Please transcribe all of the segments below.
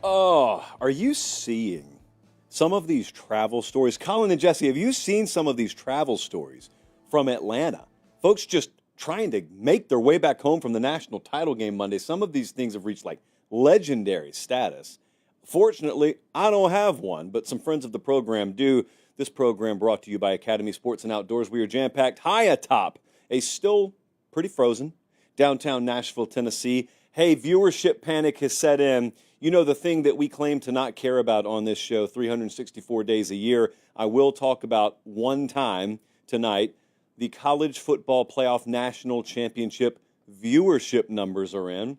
Oh, are you seeing some of these travel stories? Colin and Jesse, have you seen some of these travel stories from Atlanta? Folks just trying to make their way back home from the national title game Monday. Some of these things have reached like legendary status. Fortunately, I don't have one, but some friends of the program do. This program brought to you by Academy Sports and Outdoors. We are jam-packed high atop a still pretty frozen downtown Nashville, Tennessee. Hey, viewership panic has set in. You know, the thing that we claim to not care about on this show 364 days a year. I will talk about one time tonight. The college football playoff national championship viewership numbers are in,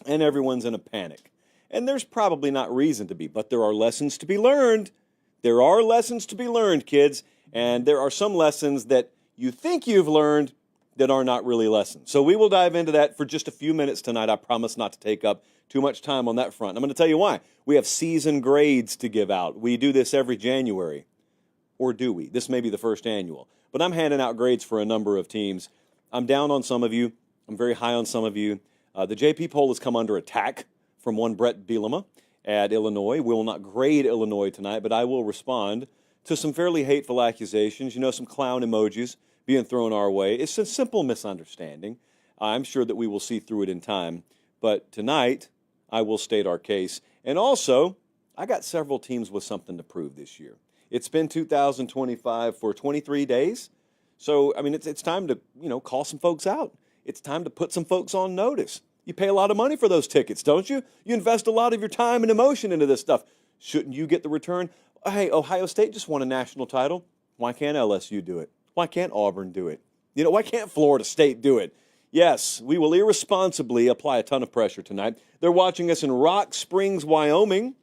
and everyone's in a panic. And there's probably not reason to be, but there are lessons to be learned. There are lessons to be learned, kids, and there are some lessons that you think you've learned that are not really lessons. So we will dive into that for just a few minutes tonight. I promise not to take up too much time on that front. I'm going to tell you why. We have season grades to give out. We do this every January. Or do we? This may be the first annual. But I'm handing out grades for a number of teams. I'm down on some of you. I'm very high on some of you. The JP poll has come under attack from one Brett Bielema at Illinois. We will not grade Illinois tonight, but I will respond to some fairly hateful accusations. You know, some clown emojis being thrown our way. It's a simple misunderstanding. I'm sure that we will see through it in time. But tonight, I will state our case. And also, I got several teams with something to prove this year. It's been 2025 for 23 days. So, I mean, it's time to, call some folks out. It's time to put some folks on notice. You pay a lot of money for those tickets, don't you? You invest a lot of your time and emotion into this stuff. Shouldn't you get the return? Hey, Ohio State just won a national title. Why can't LSU do it? Why can't Auburn do it? Why can't Florida State do it? Yes, we will irresponsibly apply a ton of pressure tonight. They're watching us in Rock Springs, Wyoming.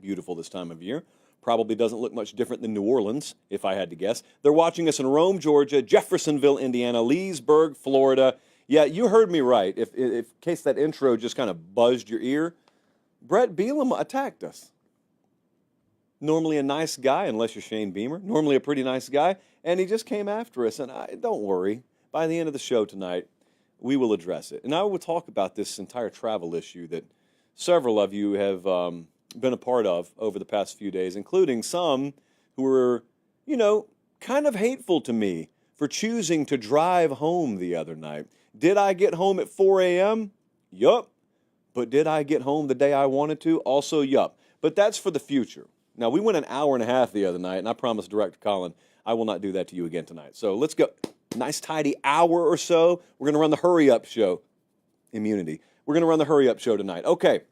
Beautiful this time of year. Probably doesn't look much different than New Orleans, if I had to guess. They're watching us in Rome, Georgia, Jeffersonville, Indiana, Leesburg, Florida. Yeah, you heard me right. If in case that intro just kind of buzzed your ear, Brett Bielema attacked us. Normally a nice guy, unless you're Shane Beamer. Normally a pretty nice guy, and he just came after us. And don't worry, by the end of the show tonight, we will address it. And I will talk about this entire travel issue that several of you have been a part of over the past few days, including some who were, kind of hateful to me for choosing to drive home the other night. Did I get home at 4 a.m.? Yup. But did I get home the day I wanted to? Also, yup. But that's for the future. Now, we went an hour and a half the other night, and I promised Director Colin I will not do that to you again tonight. So let's go. Nice, tidy hour or so. We're going to run the hurry-up show. Immunity. We're going to run the hurry-up show tonight. Okay.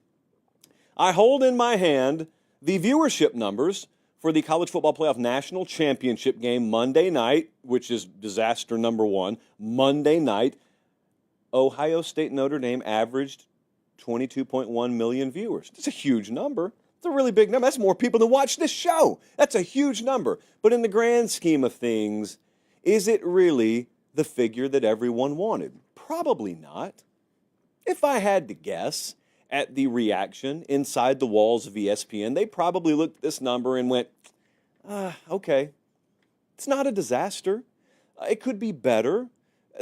I hold in my hand the viewership numbers for the College Football Playoff National Championship game Monday night, which is disaster number one. Monday night, Ohio State Notre Dame averaged 22.1 million viewers. That's a huge number. It's a really big number. That's more people than watch this show. That's a huge number. But in the grand scheme of things, is it really the figure that everyone wanted? Probably not. If I had to guess at the reaction inside the walls of ESPN, they probably looked at this number and went, okay, it's not a disaster. It could be better.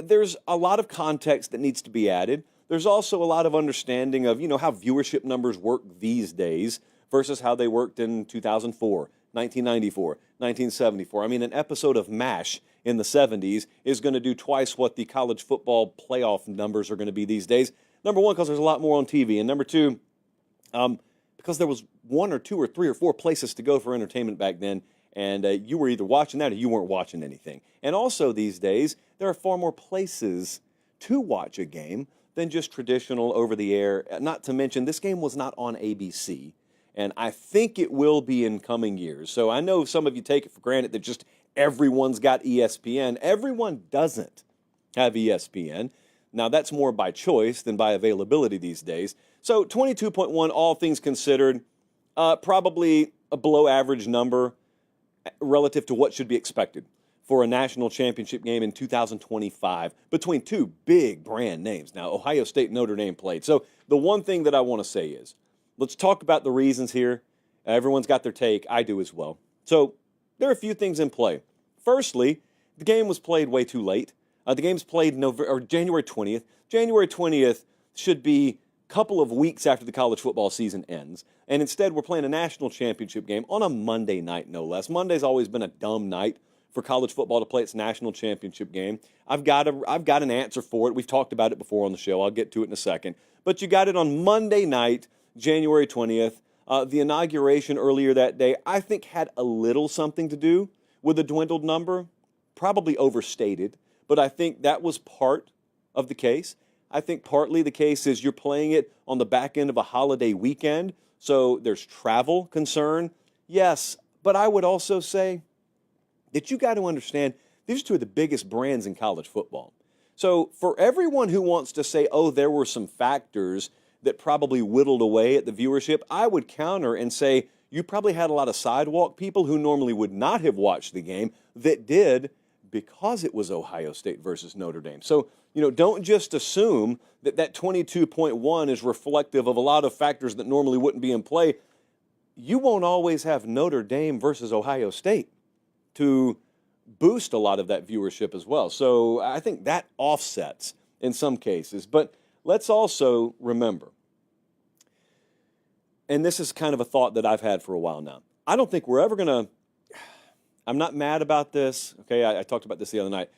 There's a lot of context that needs to be added. There's also a lot of understanding of, how viewership numbers work these days versus how they worked in 2004, 1994, 1974. I mean, an episode of MASH in the 70s is going to do twice what the college football playoff numbers are going to be these days. Number one, because there's a lot more on TV. And number two, because there was one or two or three or four places to go for entertainment back then, and you were either watching that or you weren't watching anything. And also these days, there are far more places to watch a game than just traditional over-the-air. Not to mention, this game was not on ABC, and I think it will be in coming years. So I know some of you take it for granted that just everyone's got ESPN. Everyone doesn't have ESPN. Now, that's more by choice than by availability these days. So 22.1, all things considered, probably a below-average number relative to what should be expected for a national championship game in 2025 between two big brand names. Now, Ohio State and Notre Dame played. So the one thing that I want to say is, let's talk about the reasons here. Everyone's got their take. I do as well. So there are a few things in play. Firstly, the game was played way too late. The game's played January 20th. January 20th should be couple of weeks after the college football season ends, and instead we're playing a national championship game on a Monday night, no less. Monday's always been a dumb night for college football to play its national championship game. I've got an answer for it. We've talked about it before on the show. I'll get to it in a second. But you got it on Monday night, January 20th. The inauguration earlier that day, I think, had a little something to do with a dwindled number, probably overstated, but I think that was part of the case. I think partly the case is you're playing it on the back end of a holiday weekend, so there's travel concern. Yes, but I would also say that you got to understand these are two of the biggest brands in college football. So for everyone who wants to say, oh, there were some factors that probably whittled away at the viewership, I would counter and say you probably had a lot of sidewalk people who normally would not have watched the game that did because it was Ohio State versus Notre Dame. So, don't just assume that that 22.1 is reflective of a lot of factors that normally wouldn't be in play. You won't always have Notre Dame versus Ohio State to boost a lot of that viewership as well. So I think that offsets in some cases. But let's also remember, and this is kind of a thought that I've had for a while now, I don't think we're ever going to, I'm not mad about this, okay? I talked about this the other night.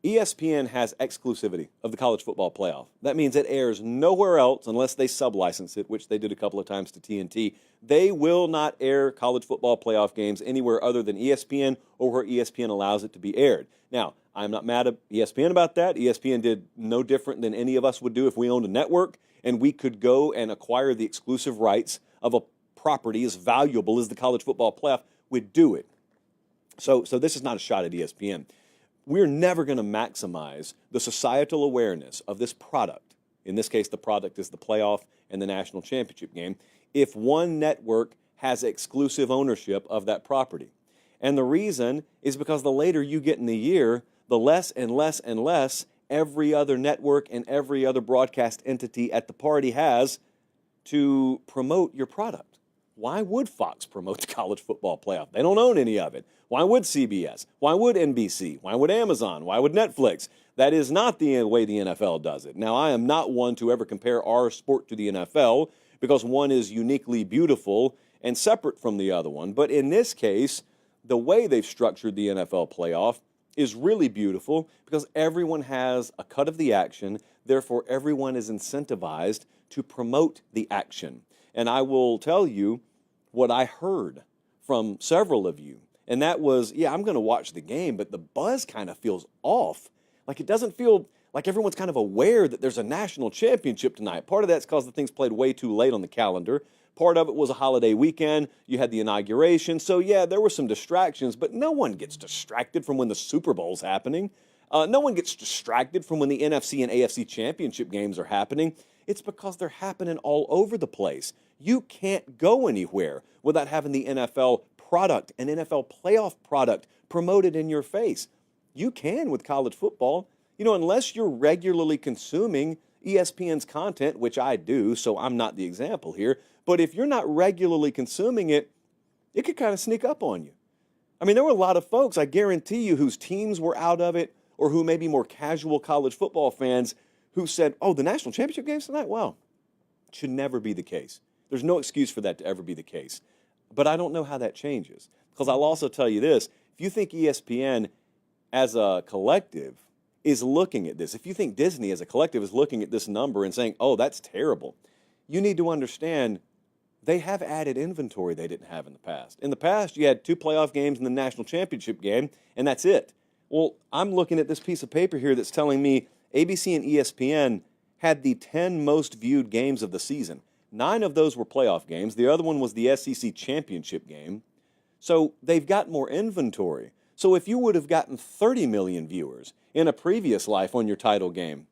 ESPN has exclusivity of the college football playoff. That means it airs nowhere else unless they sublicense it, which they did a couple of times to TNT. They will not air college football playoff games anywhere other than ESPN or where ESPN allows it to be aired. Now, I'm not mad at ESPN about that. ESPN did no different than any of us would do if we owned a network and we could go and acquire the exclusive rights of a property as valuable as the college football playoff. We'd do it. So this is not a shot at ESPN. We're never going to maximize the societal awareness of this product. In this case, the product is the playoff and the national championship game, if one network has exclusive ownership of that property. And the reason is because the later you get in the year, the less and less and less every other network and every other broadcast entity at the party has to promote your product. Why would Fox promote the college football playoff? They don't own any of it. Why would CBS? Why would NBC? Why would Amazon? Why would Netflix? That is not the way the NFL does it. Now, I am not one to ever compare our sport to the NFL because one is uniquely beautiful and separate from the other one. But in this case, the way they've structured the NFL playoff is really beautiful because everyone has a cut of the action. Therefore, everyone is incentivized to promote the action. And I will tell you what I heard from several of you. And that was, yeah, I'm going to watch the game, but the buzz kind of feels off. Like it doesn't feel like everyone's kind of aware that there's a national championship tonight. Part of that's because the thing's played way too late on the calendar. Part of it was a holiday weekend. You had the inauguration. So, yeah, there were some distractions, but no one gets distracted from when the Super Bowl's happening. No one gets distracted from when the NFC and AFC championship games are happening. It's because they're happening all over the place. You can't go anywhere without having the NFL product, an NFL playoff product promoted in your face. You can with college football. Unless you're regularly consuming ESPN's content, which I do, so I'm not the example here. But if you're not regularly consuming it, it could kind of sneak up on you. I mean, there were a lot of folks, I guarantee you, whose teams were out of it or who may be more casual college football fans who said, oh, the national championship games tonight? Well, it should never be the case. There's no excuse for that to ever be the case. But I don't know how that changes. Because I'll also tell you this, if you think ESPN as a collective is looking at this, if you think Disney as a collective is looking at this number and saying, oh, that's terrible, you need to understand they have added inventory they didn't have in the past. In the past, you had 2 playoff games and the national championship game, and that's it. Well, I'm looking at this piece of paper here that's telling me ABC and ESPN had the 10 most viewed games of the season. 9 of those were playoff games. The other one was the SEC championship game. So they've got more inventory. So if you would have gotten 30 million viewers in a previous life on your title game,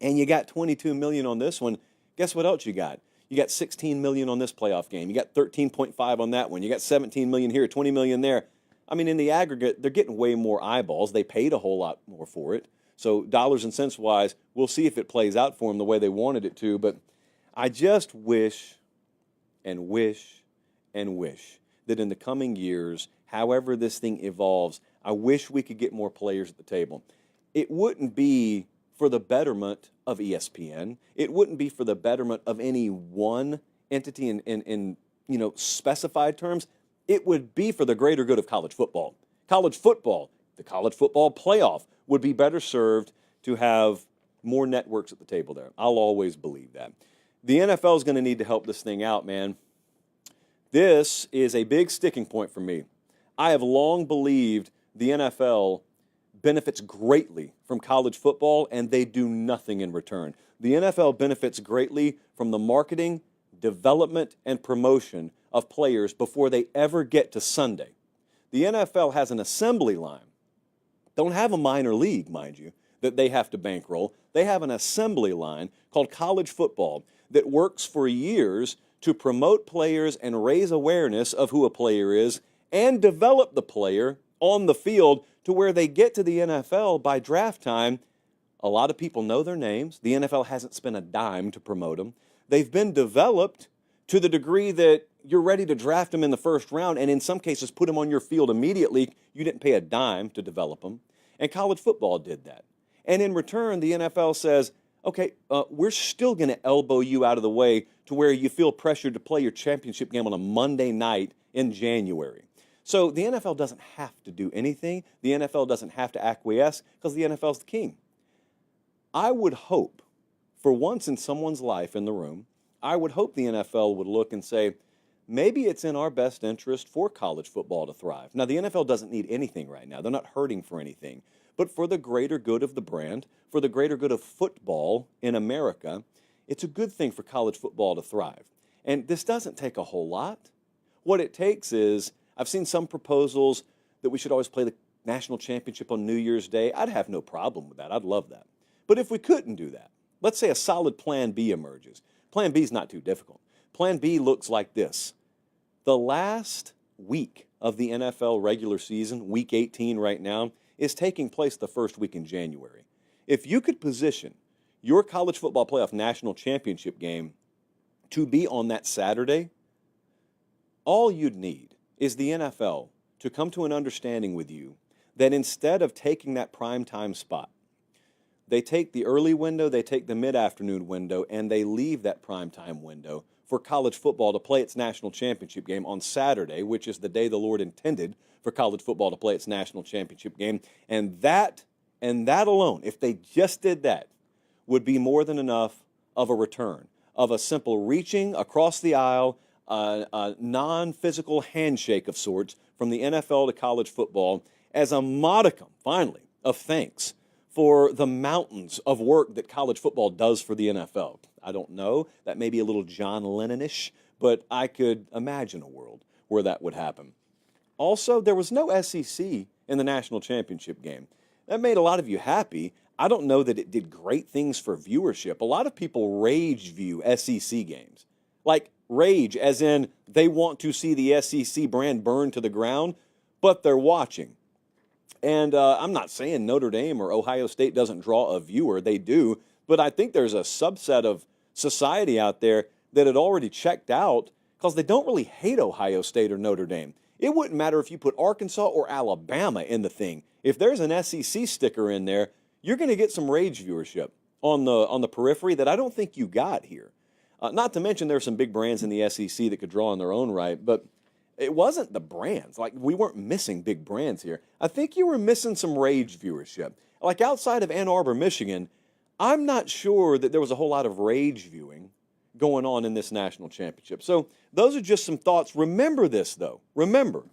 and you got 22 million on this one, guess what else you got? You got 16 million on this playoff game. You got 13.5 on that one. You got 17 million here, 20 million there. I mean, in the aggregate, they're getting way more eyeballs. They paid a whole lot more for it. So dollars and cents wise, we'll see if it plays out for them the way they wanted it to. But I just wish and wish and wish that in the coming years, however this thing evolves, I wish we could get more players at the table. It wouldn't be for the betterment of ESPN. It wouldn't be for the betterment of any one entity in specified terms. It would be for the greater good of college football. College football, the college football playoff, would be better served to have more networks at the table there. I'll always believe that. The NFL is going to need to help this thing out, man. This is a big sticking point for me. I have long believed the NFL benefits greatly from college football, and they do nothing in return. The NFL benefits greatly from the marketing, development, and promotion of players before they ever get to Sunday. The NFL has an assembly line. Don't have a minor league, mind you, that they have to bankroll. They have an assembly line called college football that works for years to promote players and raise awareness of who a player is and develop the player on the field to where they get to the NFL by draft time. A lot of people know their names. The NFL hasn't spent a dime to promote them. They've been developed to the degree that you're ready to draft them in the first round and in some cases put them on your field immediately. You didn't pay a dime to develop them. And college football did that. And in return, the NFL says, okay, we're still going to elbow you out of the way to where you feel pressured to play your championship game on a Monday night in January. So the NFL doesn't have to do anything. The NFL doesn't have to acquiesce because the NFL is the king. I would hope, for once in someone's life in the room, I would hope the NFL would look and say, maybe it's in our best interest for college football to thrive. Now, the NFL doesn't need anything right now. They're not hurting for anything. But for the greater good of the brand, for the greater good of football in America, it's a good thing for college football to thrive. And this doesn't take a whole lot. What it takes is, I've seen some proposals that we should always play the national championship on New Year's Day. I'd have no problem with that. I'd love that. But if we couldn't do that, let's say a solid Plan B emerges. Plan B is not too difficult. Plan B looks like this. The last week of the NFL regular season, week 18 right now, is taking place the first week in January. If you could position your college football playoff national championship game to be on that Saturday, all you'd need is the NFL to come to an understanding with you that instead of taking that primetime spot, they take the early window, they take the mid-afternoon window, and they leave that primetime window for college football to play its national championship game on Saturday, which is the day the Lord intended for college football to play its national championship game. And that alone, if they just did that, would be more than enough of a return, of a simple reaching across the aisle, a non-physical handshake of sorts from the NFL to college football as a modicum, finally, of thanks for the mountains of work that college football does for the NFL. I don't know. That may be a little John Lennon-ish, but I could imagine a world where that would happen. Also, there was no SEC in the national championship game. That made a lot of you happy. I don't know that it did great things for viewership. A lot of people rage view SEC games. Like rage as in they want to see the SEC brand burn to the ground, but they're watching. And I'm not saying Notre Dame or Ohio State doesn't draw a viewer. They do. But I think there's a subset of society out there that had already checked out because they don't really hate Ohio State or Notre Dame. It wouldn't matter if you put Arkansas or Alabama in the thing. If there's an SEC sticker in there, you're going to get some rage viewership on the periphery that I don't think you got here. Not to mention there's some big brands in the SEC that could draw in their own right, but it wasn't the brands. Like, we weren't missing big brands here. I think you were missing some rage viewership. Like, outside of Ann Arbor, Michigan, I'm not sure that there was a whole lot of rage viewing going on in this national championship. So those are just some thoughts. Remember this, though. Remember,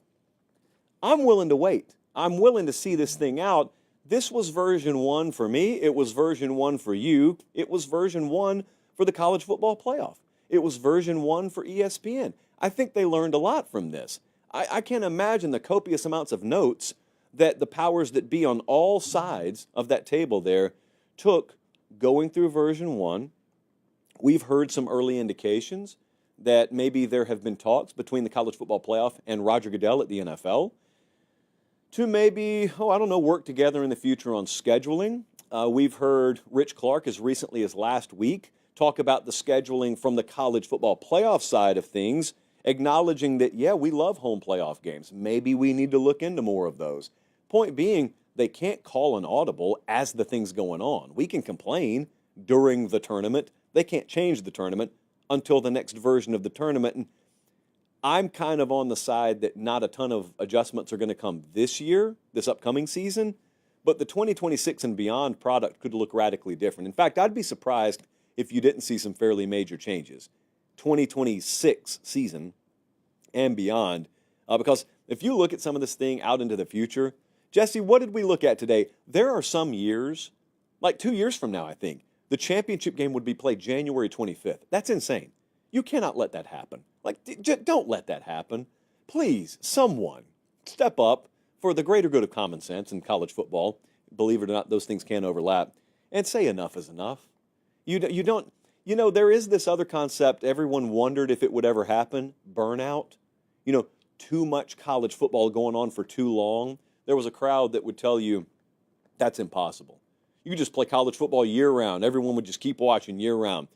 I'm willing to wait. I'm willing to see this thing out. This was version 1 for me. It was version 1 for you. It was version 1 for the college football playoff. It was version 1 for ESPN. I think they learned a lot from this. I can't imagine the copious amounts of notes that the powers that be on all sides of that table there took going through version 1. We've heard some early indications that maybe there have been talks between the college football playoff and Roger Goodell at the NFL to maybe, work together in the future on scheduling. We've heard Rich Clark as recently as last week talk about the scheduling from the college football playoff side of things, acknowledging that, yeah, we love home playoff games. Maybe we need to look into more of those. Point being, they can't call an audible as the thing's going on. We can complain during the tournament. They can't change the tournament until the next version of the tournament. And I'm kind of on the side that not a ton of adjustments are going to come this year, this upcoming season, but the 2026 and beyond product could look radically different. In fact, I'd be surprised if you didn't see some fairly major changes. 2026 season and beyond, because if you look at some of this thing out into the future, Jesse, what did we look at today? There are some years, like 2 years from now, I think, the championship game would be played January 25th. That's insane. You cannot let that happen. Like, don't let that happen. Please, someone, step up for the greater good of common sense in college football. Believe it or not, those things can overlap. And say enough is enough. You don't, there is this other concept everyone wondered if it would ever happen, burnout. Too much college football going on for too long. There was a crowd that would tell you that's impossible. You could just play college football year-round. Everyone would just keep watching year-round,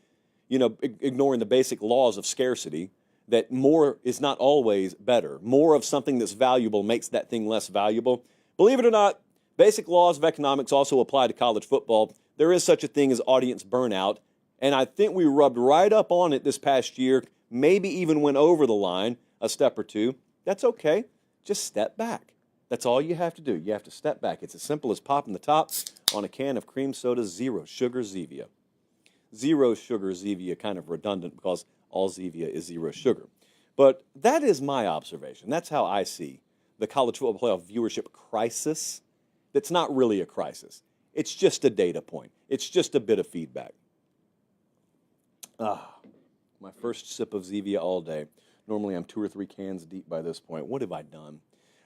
ignoring the basic laws of scarcity, that more is not always better. More of something that's valuable makes that thing less valuable. Believe it or not, basic laws of economics also apply to college football. There is such a thing as audience burnout, and I think we rubbed right up on it this past year, maybe even went over the line a step or two. That's okay. Just step back. That's all you have to do. You have to step back. It's as simple as popping the top on a can of cream soda, zero sugar Zevia. Zero sugar Zevia, kind of redundant because all Zevia is zero sugar. But that is my observation. That's how I see the college football playoff viewership crisis. That's not really a crisis. It's just a data point. It's just a bit of feedback. My first sip of Zevia all day. Normally I'm 2 or 3 cans deep by this point. What have I done?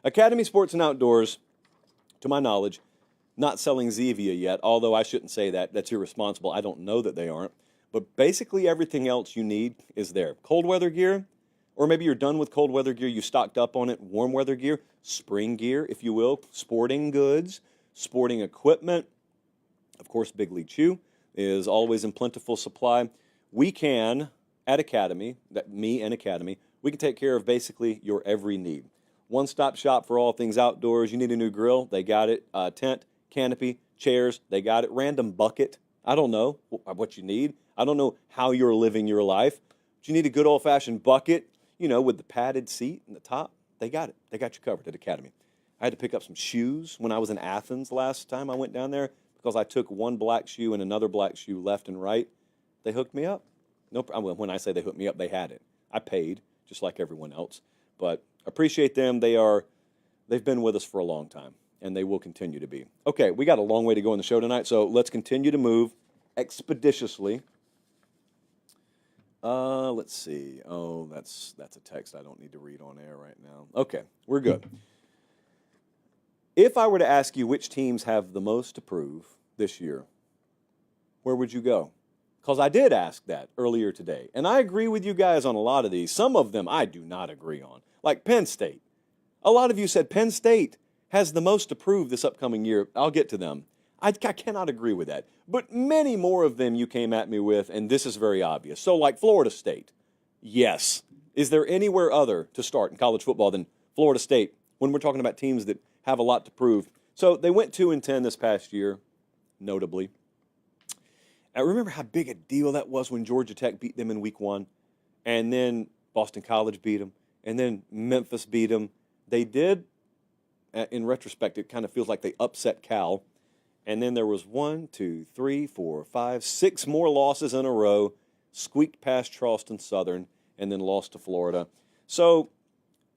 Academy Sports and Outdoors, to my knowledge, not selling Zevia yet, although I shouldn't say that. That's irresponsible. I don't know that they aren't. But basically everything else you need is there. Cold weather gear, or maybe you're done with cold weather gear, you stocked up on it, warm weather gear, spring gear, if you will, sporting goods, sporting equipment. Of course, Big League Chew is always in plentiful supply. We can, at Academy, me and Academy, we can take care of basically your every need. One-stop shop for all things outdoors. You need a new grill, they got it. Tent, canopy, chairs, they got it. Random bucket, I don't know what you need. I don't know how you're living your life. But you need a good old-fashioned bucket, with the padded seat in the top. They got it. They got you covered at Academy. I had to pick up some shoes when I was in Athens last time I went down there because I took one black shoe and another black shoe left and right. They hooked me up. No, when I say they hooked me up, they had it. I paid, just like everyone else. But appreciate them. They've been with us for a long time, and they will continue to be. Okay, we got a long way to go in the show tonight, so let's continue to move expeditiously. Let's see. Oh, that's a text I don't need to read on air right now. Okay, we're good. If I were to ask you which teams have the most to prove this year, where would you go? Because I did ask that earlier today, and I agree with you guys on a lot of these. Some of them I do not agree on, like Penn State. A lot of you said Penn State has the most to prove this upcoming year. I'll get to them. I cannot agree with that. But many more of them you came at me with, and this is very obvious. So like Florida State, yes. Is there anywhere other to start in college football than Florida State when we're talking about teams that have a lot to prove? So they went 2-10 this past year, notably. I remember how big a deal that was when Georgia Tech beat them in week 1, and then Boston College beat them, and then Memphis beat them. They did, in retrospect, it kind of feels like they upset Cal. And then there was 1, 2, 3, 4, 5, 6 more losses in a row, squeaked past Charleston Southern, and then lost to Florida. So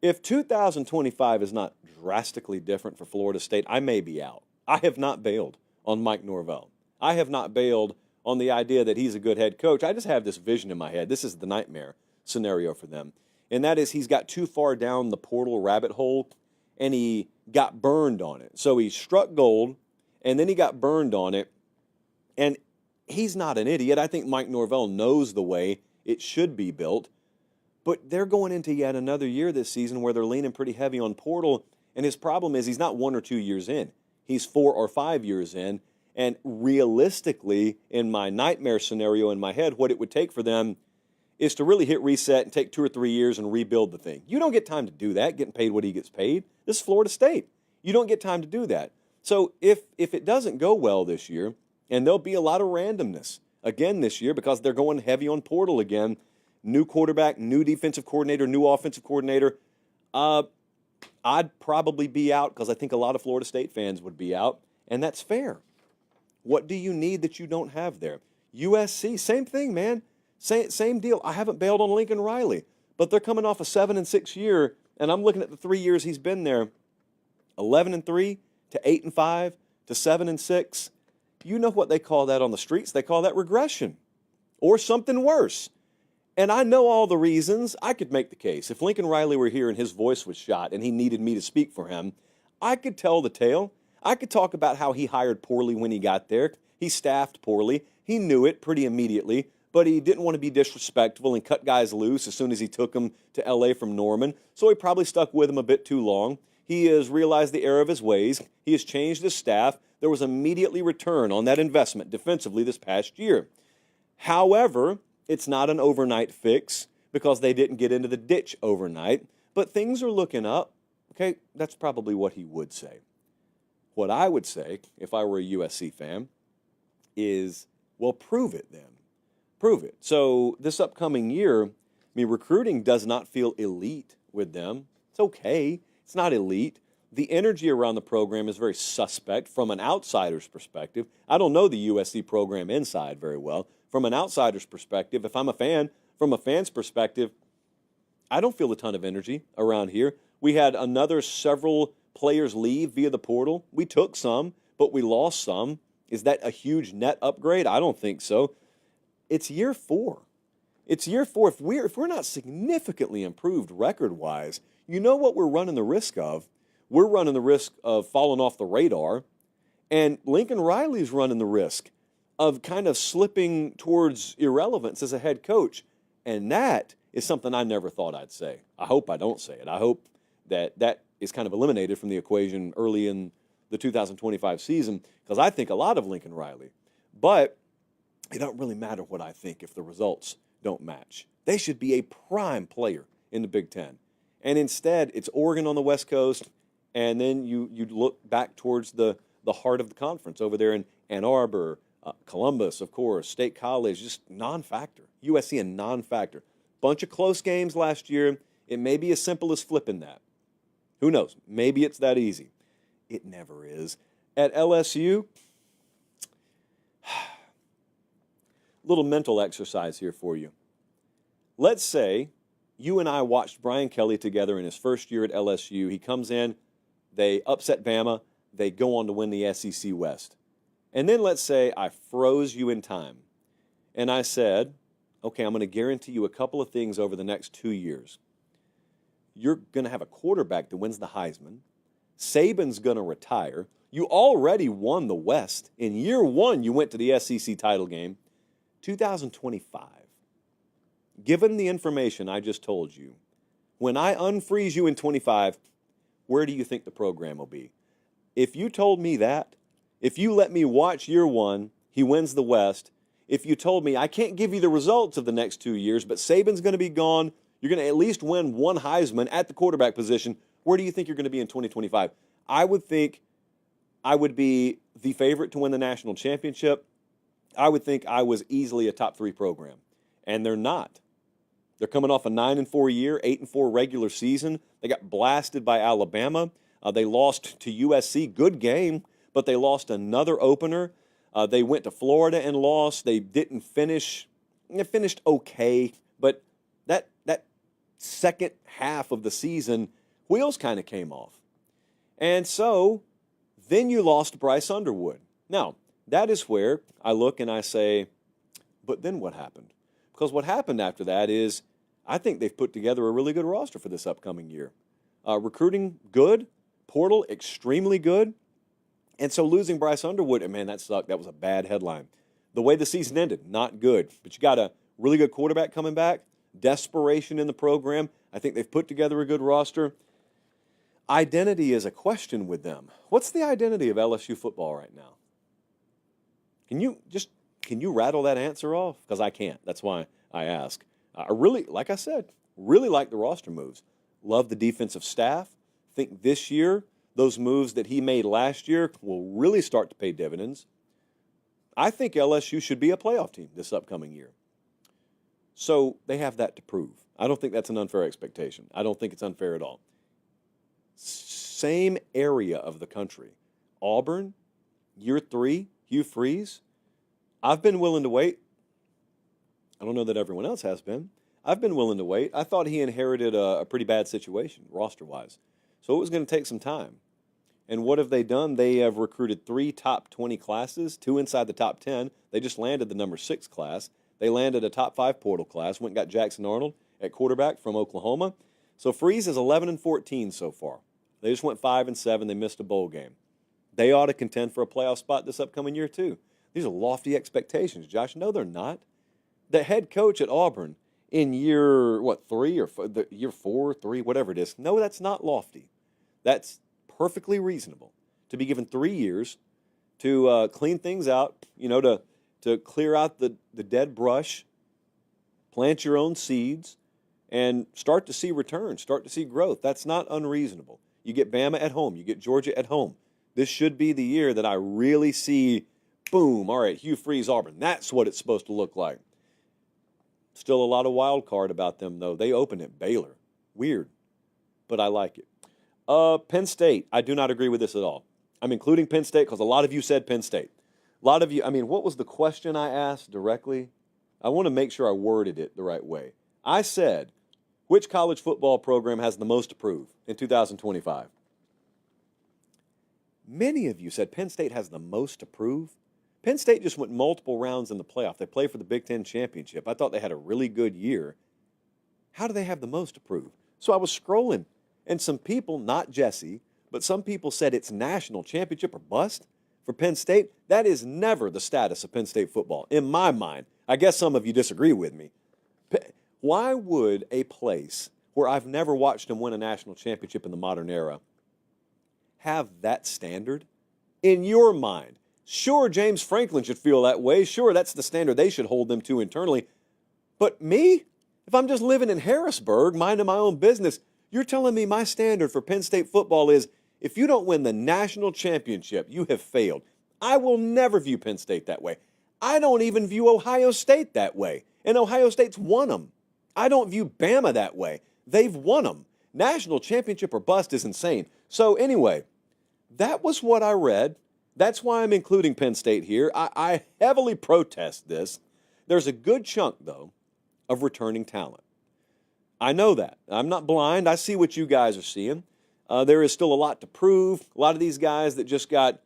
if 2025 is not drastically different for Florida State, I may be out. I have not bailed on Mike Norvell. I have not bailed on the idea that he's a good head coach. I just have this vision in my head. This is the nightmare scenario for them. And that is he's got too far down the portal rabbit hole, and he got burned on it. So he struck gold, and then he got burned on it. And he's not an idiot. I think Mike Norvell knows the way it should be built. But they're going into yet another year this season where they're leaning pretty heavy on portal. And his problem is he's not 1 or 2 years in. He's 4 or 5 years in. And realistically, in my nightmare scenario in my head, what it would take for them is to really hit reset and take 2 or 3 years and rebuild the thing. You don't get time to do that, getting paid what he gets paid. This is Florida State. You don't get time to do that. So if it doesn't go well this year, and there'll be a lot of randomness again this year because they're going heavy on portal again, new quarterback, new defensive coordinator, new offensive coordinator, I'd probably be out because I think a lot of Florida State fans would be out, and that's fair. What do you need that you don't have there? USC, same thing, man. Same deal. I haven't bailed on Lincoln Riley, but they're coming off a 7-6 year, and I'm looking at the 3 years he's been there, 11-3 to 8-5 to 7-6. You know what they call that on the streets? They call that regression or something worse. And I know all the reasons. I could make the case. If Lincoln Riley were here and his voice was shot and he needed me to speak for him, I could tell the tale. I could talk about how he hired poorly when he got there. He staffed poorly. He knew it pretty immediately, but he didn't want to be disrespectful and cut guys loose as soon as he took them to L.A. from Norman, so he probably stuck with them a bit too long. He has realized the error of his ways. He has changed his staff. There was immediately return on that investment defensively this past year. However, it's not an overnight fix because they didn't get into the ditch overnight, but things are looking up. Okay, that's probably what he would say. What I would say, if I were a USC fan, is, well, prove it then. Prove it. So this upcoming year, I mean, recruiting does not feel elite with them. It's okay. It's not elite. The energy around the program is very suspect from an outsider's perspective. I don't know the USC program inside very well. From an outsider's perspective, if I'm a fan, from a fan's perspective, I don't feel a ton of energy around here. We had another several players leave via the portal. We took some, but we lost some. Is that a huge net upgrade? I don't think so. It's year 4. It's year 4. If we're not significantly improved record-wise, you know what we're running the risk of? We're running the risk of falling off the radar, and Lincoln Riley's running the risk of kind of slipping towards irrelevance as a head coach, and that is something I never thought I'd say. I hope I don't say it. I hope that is kind of eliminated from the equation early in the 2025 season because I think a lot of Lincoln Riley. But it don't really matter what I think if the results don't match. They should be a prime player in the Big Ten. And instead, it's Oregon on the West Coast, and then you look back towards the heart of the conference over there in Ann Arbor, Columbus, of course, State College, just non-factor. USC a non-factor. Bunch of close games last year. It may be as simple as flipping that. Who knows? Maybe it's that easy. It never is. At LSU, little mental exercise here for you. Let's say you and I watched Brian Kelly together in his first year at LSU. He comes in, they upset Bama, they go on to win the SEC West. And then let's say I froze you in time, and I said, okay, I'm going to guarantee you a couple of things over the next 2 years. You're going to have a quarterback that wins the Heisman. Saban's going to retire. You already won the West. In year 1, you went to the SEC title game. 2025. Given the information I just told you, when I unfreeze you in 25, where do you think the program will be? If you told me that, if you let me watch year 1, he wins the West, if you told me I can't give you the results of the next 2 years, but Saban's going to be gone, you're going to at least win one Heisman at the quarterback position, where do you think you're going to be in 2025? I would think I would be the favorite to win the national championship. I would think I was easily a top 3 program, and they're not. They're coming off a 9-4 year, 8-4 regular season. They got blasted by Alabama. They lost to USC, good game, but they lost another opener. They went to Florida and lost. They didn't finish. They finished okay, but that second half of the season, wheels kind of came off. And so then you lost Bryce Underwood. Now, that is where I look and I say, but then what happened? Because what happened after that is I think they've put together a really good roster for this upcoming year. Recruiting, good. Portal, extremely good. And so losing Bryce Underwood, and man, that sucked. That was a bad headline. The way the season ended, not good. But you got a really good quarterback coming back. Desperation in the program. I think they've put together a good roster. Identity is a question with them. What's the identity of LSU football right now? Can you rattle that answer off? Because I can't. That's why I ask. I really, like I said, really like the roster moves. Love the defensive staff. Think this year those moves that he made last year will really start to pay dividends. I think LSU should be a playoff team this upcoming year. So they have that to prove. I don't think that's an unfair expectation. I don't think it's unfair at all. Same area of the country. Auburn, year 3, Hugh Freeze. I've been willing to wait. I don't know that everyone else has been. I've been willing to wait. I thought he inherited a pretty bad situation, roster-wise. So it was going to take some time. And what have they done? They have recruited 3 top 20 classes, 2 inside the top 10. They just landed the number 6 class. They landed a top 5 portal class, went and got Jackson Arnold at quarterback from Oklahoma. So Freeze is 11-14 so far. They just went 5-7. They missed a bowl game. They ought to contend for a playoff spot this upcoming year, too. These are lofty expectations, Josh. No, they're not. The head coach at Auburn in year, 3 or year 4, 3, whatever it is. No, that's not lofty. That's perfectly reasonable to be given 3 years to clean things out, to clear out the dead brush, plant your own seeds, and start to see returns, start to see growth. That's not unreasonable. You get Bama at home. You get Georgia at home. This should be the year that I really see, boom, all right, Hugh Freeze, Auburn. That's what it's supposed to look like. Still a lot of wild card about them, though. They opened at Baylor. Weird, but I like it. Penn State, I do not agree with this at all. I'm including Penn State because a lot of you said Penn State. A lot of you, what was the question I asked directly? I want to make sure I worded it the right way. I said, which college football program has the most to prove in 2025? Many of you said Penn State has the most to prove. Penn State just went multiple rounds in the playoff. They played for the Big Ten championship. I thought they had a really good year. How do they have the most to prove? So I was scrolling, and some people, not Jesse, but some people said it's national championship or bust for Penn State. That is never the status of Penn State football, in my mind. I guess some of you disagree with me. Why would a place where I've never watched them win a national championship in the modern era have that standard in your mind? Sure, James Franklin should feel that way. Sure, that's the standard they should hold them to internally. But me, if I'm just living in Harrisburg, minding my own business, you're telling me my standard for Penn State football is if you don't win the national championship, you have failed. I will never view Penn State that way. I don't even view Ohio State that way. And Ohio State's won them. I don't view Bama that way. They've won them. National championship or bust is insane. So anyway, that was what I read. That's why I'm including Penn State here. I heavily protest this. There's a good chunk, though, of returning talent. I know that. I'm not blind. I see what you guys are seeing. There is still a lot to prove. A lot of these guys that just got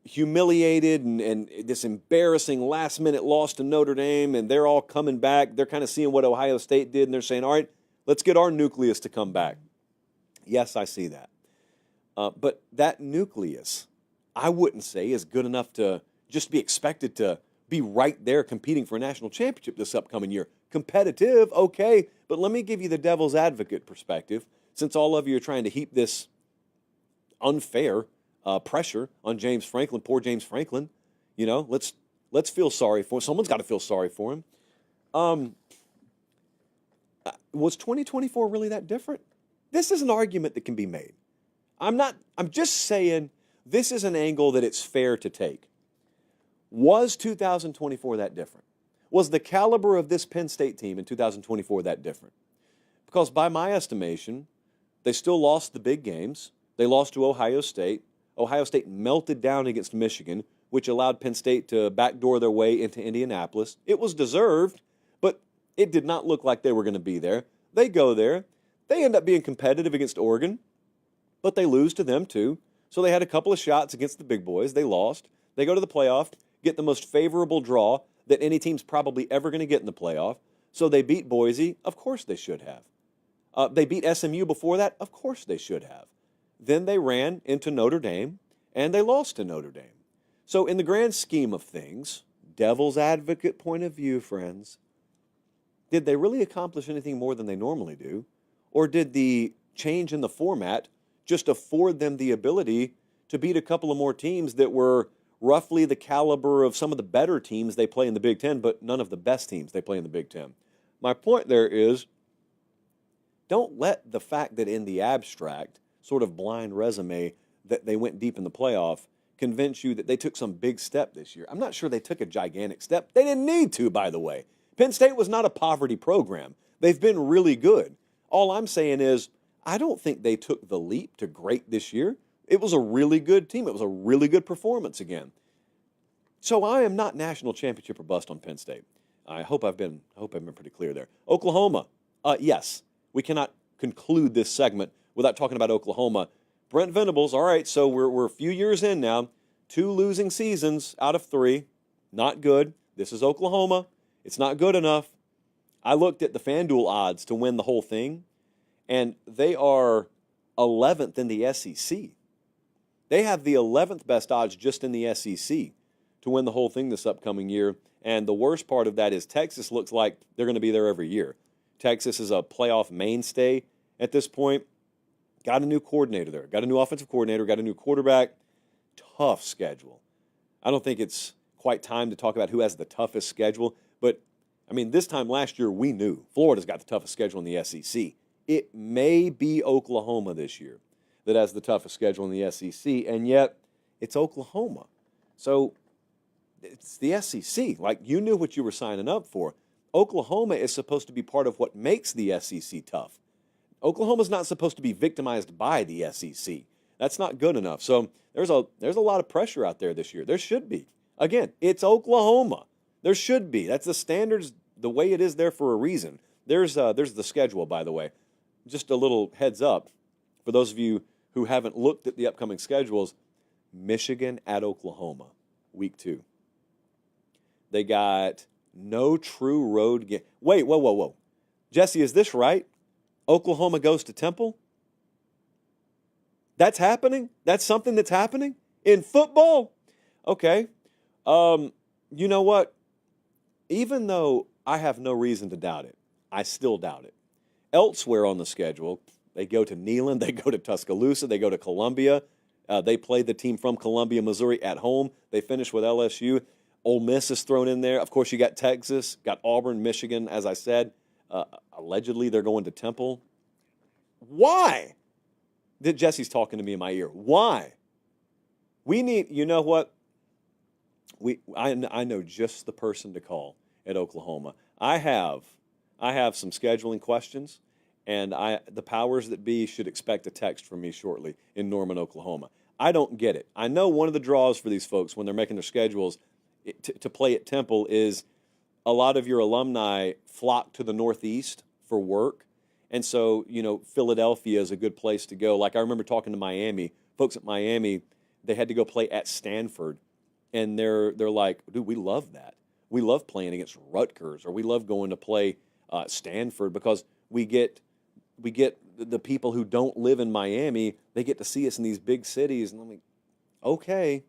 humiliated and this embarrassing last-minute loss to Notre Dame, and they're all coming back. They're kind of seeing what Ohio State did, and they're saying, all right, let's get our nucleus to come back. Yes, I see that. But that nucleus, I wouldn't say is good enough to just be expected to be right there competing for a national championship this upcoming year. Competitive, okay, but let me give you the devil's advocate perspective, since all of you are trying to heap this unfair pressure on James Franklin, poor James Franklin. Let's feel sorry for him. Someone's got to feel sorry for him. Was 2024 really that different? This is an argument that can be made. I'm just saying this is an angle that it's fair to take. Was 2024 that different? Was the caliber of this Penn State team in 2024 that different? Because by my estimation, they still lost the big games. They lost to Ohio State. Ohio State melted down against Michigan, which allowed Penn State to backdoor their way into Indianapolis. It was deserved, but it did not look like they were going to be there. They go there. They end up being competitive against Oregon, but they lose to them too. So they had a couple of shots against the big boys. They lost. They go to the playoff, get the most favorable draw that any team's probably ever going to get in the playoff. So they beat Boise. Of course they should have. They beat SMU before that. Of course they should have. Then they ran into Notre Dame, and they lost to Notre Dame. So in the grand scheme of things, devil's advocate point of view, friends, did they really accomplish anything more than they normally do? Or did the change in the format just afford them the ability to beat a couple of more teams that were roughly the caliber of some of the better teams they play in the Big Ten, but none of the best teams they play in the Big Ten? My point there is, don't let the fact that in the abstract, sort of blind resume, that they went deep in the playoff convince you that they took some big step this year. I'm not sure they took a gigantic step. They didn't need to, by the way. Penn State was not a poverty program. They've been really good. All I'm saying is I don't think they took the leap to great this year. It was a really good team. It was a really good performance again. So I am not national championship or bust on Penn State. I hope I've been pretty clear there. Oklahoma, yes, we cannot conclude this segment without talking about Oklahoma. Brent Venables, all right, so we're a few years in now. 2 losing seasons out of 3. Not good. This is Oklahoma. It's not good enough. I looked at the FanDuel odds to win the whole thing, and they are 11th in the SEC. They have the 11th best odds just in the SEC to win the whole thing this upcoming year. And the worst part of that is Texas looks like they're going to be there every year. Texas is a playoff mainstay at this point. Got a new coordinator there. Got a new offensive coordinator. Got a new quarterback. Tough schedule. I don't think it's quite time to talk about who has the toughest schedule. But, I mean, this time last year we knew Florida's got the toughest schedule in the SEC. It may be Oklahoma this year that has the toughest schedule in the SEC, and yet it's Oklahoma. So it's the SEC. Like, you knew what you were signing up for. Oklahoma is supposed to be part of what makes the SEC tough. Oklahoma's not supposed to be victimized by the SEC. That's not good enough. So there's a lot of pressure out there this year. There should be. Again, it's Oklahoma. There should be. That's the standards, the way it is there for a reason. There's the schedule, by the way. Just a little heads up for those of you who haven't looked at the upcoming schedules. Michigan at Oklahoma, week 2. They got no true road game. Wait, whoa. Jesse, is this right? Oklahoma goes to Temple? That's happening? That's something that's happening in football? Okay. You know what? Even though I have no reason to doubt it, I still doubt it. Elsewhere on the schedule, they go to Neyland, they go to Tuscaloosa, they go to Columbia. They play the team from Columbia, Missouri at home. They finish with LSU. Ole Miss is thrown in there. Of course, you got Texas, got Auburn, Michigan, as I said. Allegedly, they're going to Temple. Why? Jesse's talking to me in my ear. Why? We need, you know what? I know just the person to call at Oklahoma. I have some scheduling questions, and the powers that be should expect a text from me shortly in Norman, Oklahoma. I don't get it. I know one of the draws for these folks when they're making their schedules to play at Temple is a lot of your alumni flock to the Northeast for work. And so, Philadelphia is a good place to go. Like, I remember talking to Miami, folks at Miami, they had to go play at Stanford. And they're like, dude, we love that. We love playing against Rutgers, or we love going to play Stanford because we get the people who don't live in Miami, they get to see us in these big cities. And I'm like, okay,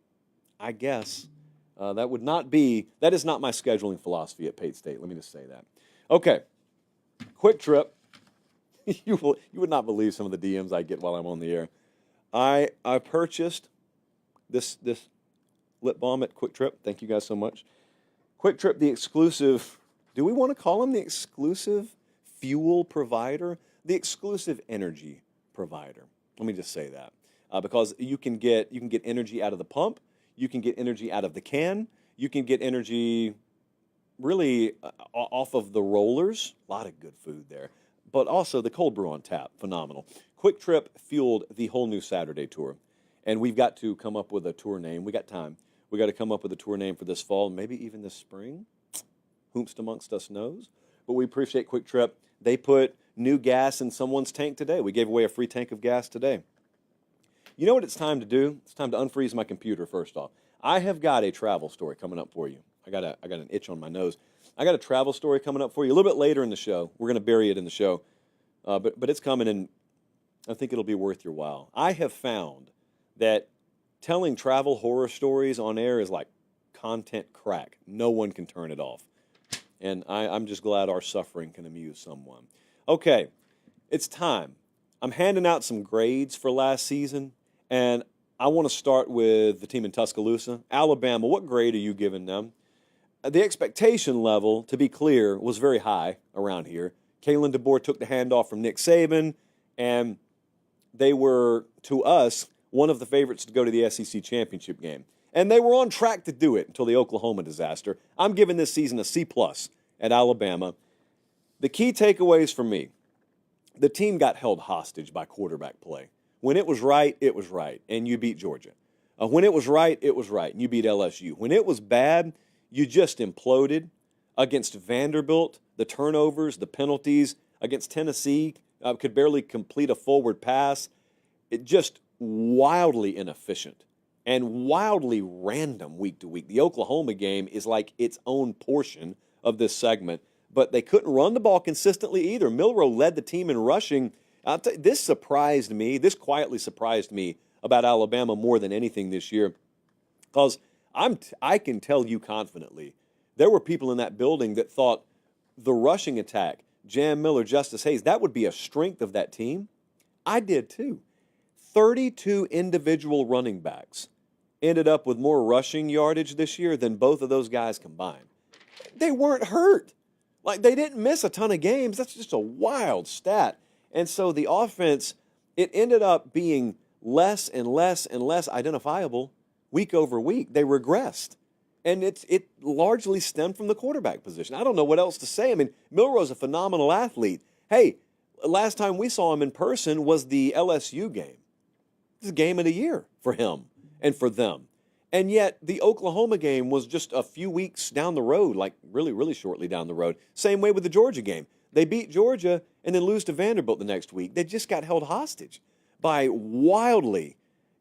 I guess. That is not my scheduling philosophy at Pate State. Let me just say that. Okay, quick trip. You would not believe some of the DMs I get while I'm on the air. I purchased this lip balm at Quick Trip. Thank you guys so much. Quick Trip, the exclusive, do we want to call them the exclusive fuel provider? The exclusive energy provider. Let me just say that. Because you can get energy out of the pump. You can get energy out of the can. You can get energy really off of the rollers. A lot of good food there. But also the cold brew on tap. Phenomenal. Quick Trip fueled the whole new Saturday tour. And we've got to come up with a tour name. We got time. We got to come up with a tour name for this fall, maybe even this spring. Whomst amongst us knows. But we appreciate Quick Trip. They put new gas in someone's tank today. We gave away a free tank of gas today. You know what it's time to do? It's time to unfreeze my computer first off. I have got a travel story coming up for you. I got an itch on my nose. I got a travel story coming up for you a little bit later in the show. We're going to bury it in the show. But it's coming, and I think it'll be worth your while. I have found that telling travel horror stories on air is like content crack. No one can turn it off. And I'm just glad our suffering can amuse someone. Okay, it's time. I'm handing out some grades for last season, and I want to start with the team in Tuscaloosa. Alabama, what grade are you giving them? The expectation level, to be clear, was very high around here. Kalen DeBoer took the handoff from Nick Saban, and they were, to us, one of the favorites to go to the SEC championship game. And they were on track to do it until the Oklahoma disaster. I'm giving this season a C+ at Alabama. The key takeaways for me, the team got held hostage by quarterback play. When it was right, and you beat Georgia. When it was right, and you beat LSU. When it was bad, you just imploded. Against Vanderbilt, the turnovers, the penalties. Against Tennessee, could barely complete a forward pass. It just wildly inefficient and wildly random week to week. The Oklahoma game is like its own portion of this segment, but they couldn't run the ball consistently either. Milroe led the team in rushing. This surprised me. This quietly surprised me about Alabama more than anything this year, because I can tell you confidently, there were people in that building that thought the rushing attack, Jam Miller, Justice Hayes, that would be a strength of that team. I did too. 32 individual running backs ended up with more rushing yardage this year than both of those guys combined. They weren't hurt. Like, they didn't miss a ton of games. That's just a wild stat. And so the offense, it ended up being less and less and less identifiable week over week. They regressed. And it largely stemmed from the quarterback position. I don't know what else to say. I mean, Milroe's a phenomenal athlete. Hey, last time we saw him in person was the LSU game. It's the game of the year for him and for them. And yet the Oklahoma game was just a few weeks down the road, like really, really shortly down the road. Same way with the Georgia game. They beat Georgia and then lose to Vanderbilt the next week. They just got held hostage by wildly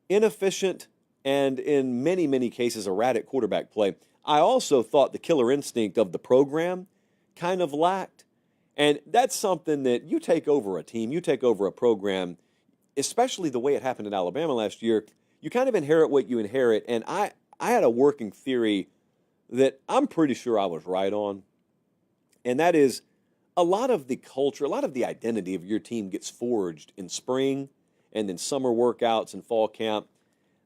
inefficient and in many, many cases erratic quarterback play. I also thought the killer instinct of the program kind of lacked. And that's something that you take over a team, you take over a program, especially the way it happened in Alabama last year, you kind of inherit what you inherit. And I had a working theory that I'm pretty sure I was right on. And that is, a lot of the culture, a lot of the identity of your team gets forged in spring and then summer workouts and fall camp.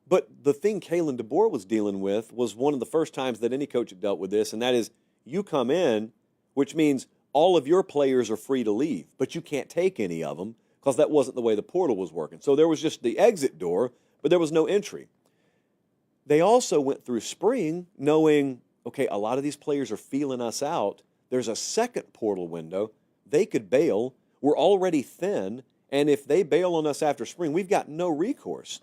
But the thing Kalen DeBoer was dealing with was one of the first times that any coach had dealt with this, and that is you come in, which means all of your players are free to leave, but you can't take any of them because that wasn't the way the portal was working. So there was just the exit door, but there was no entry. They also went through spring knowing, okay, a lot of these players are feeling us out. There's a second portal window. They could bail. We're already thin, and if they bail on us after spring, we've got no recourse.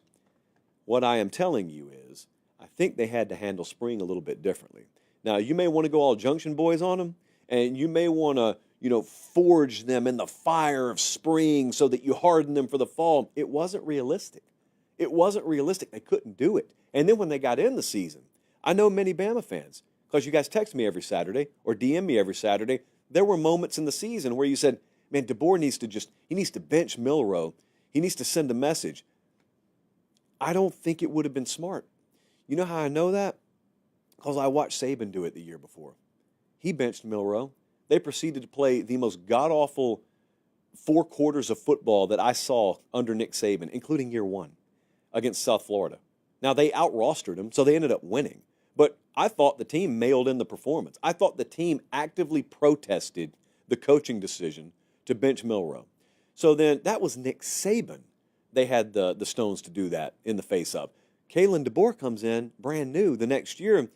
What I am telling you is, I think they had to handle spring a little bit differently. Now, you may want to go all Junction Boys on them, and you may want to, forge them in the fire of spring so that you harden them for the fall. It wasn't realistic. It wasn't realistic. They couldn't do it. And then when they got in the season, I know many Bama fans, because you guys text me every Saturday or DM me every Saturday, there were moments in the season where you said, man, DeBoer needs to bench Milroe. He needs to send a message. I don't think it would have been smart. You know how I know that? Because I watched Saban do it the year before. He benched Milroe. They proceeded to play the most god-awful 4 quarters of football that I saw under Nick Saban, including year 1, against South Florida. Now, they out-rostered him, so they ended up winning. But I thought the team mailed in the performance. I thought the team actively protested the coaching decision to bench Milroe. So then that was Nick Saban. They had the stones to do that in the face-up. Kalen DeBoer comes in, brand new, the next year.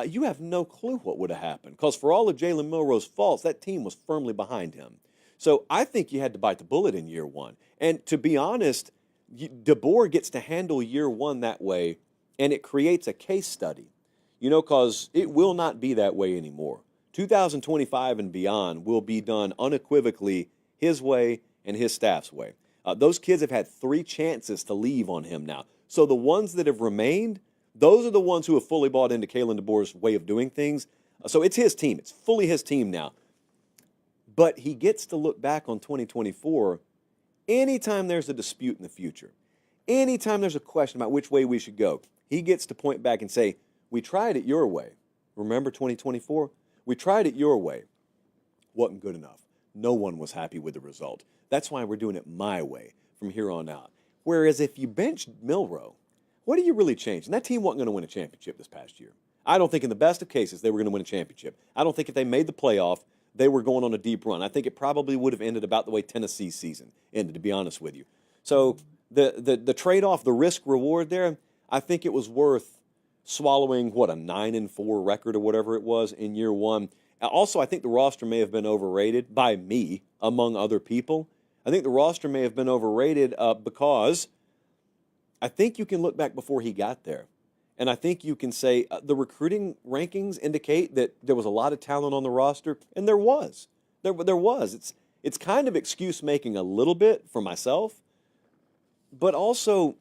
You have no clue what would have happened because for all of Jalen Milroe's faults, that team was firmly behind him. So I think you had to bite the bullet in year 1. And to be honest, DeBoer gets to handle year 1 that way, and it creates a case study, because it will not be that way anymore. 2025 and beyond will be done unequivocally his way and his staff's way. Those kids have had 3 chances to leave on him now. So the ones that have remained, those are the ones who have fully bought into Kalen DeBoer's way of doing things. So it's his team. It's fully his team now. But he gets to look back on 2024 anytime there's a dispute in the future, anytime there's a question about which way we should go. He gets to point back and say, we tried it your way. Remember 2024? We tried it your way. Wasn't good enough. No one was happy with the result. That's why we're doing it my way from here on out. Whereas if you benched Milroe, what do you really change? And that team wasn't going to win a championship this past year. I don't think in the best of cases they were going to win a championship. I don't think if they made the playoff, they were going on a deep run. I think it probably would have ended about the way Tennessee's season ended, to be honest with you. So the trade-off, the risk-reward there, I think it was worth swallowing, what, a 9-4 record or whatever it was in year one. Also, I think the roster may have been overrated by me, among other people. I think the roster may have been overrated because I think you can look back before he got there. And I think you can say the recruiting rankings indicate that there was a lot of talent on the roster, and there was. There was. It's kind of excuse making a little bit for myself, but also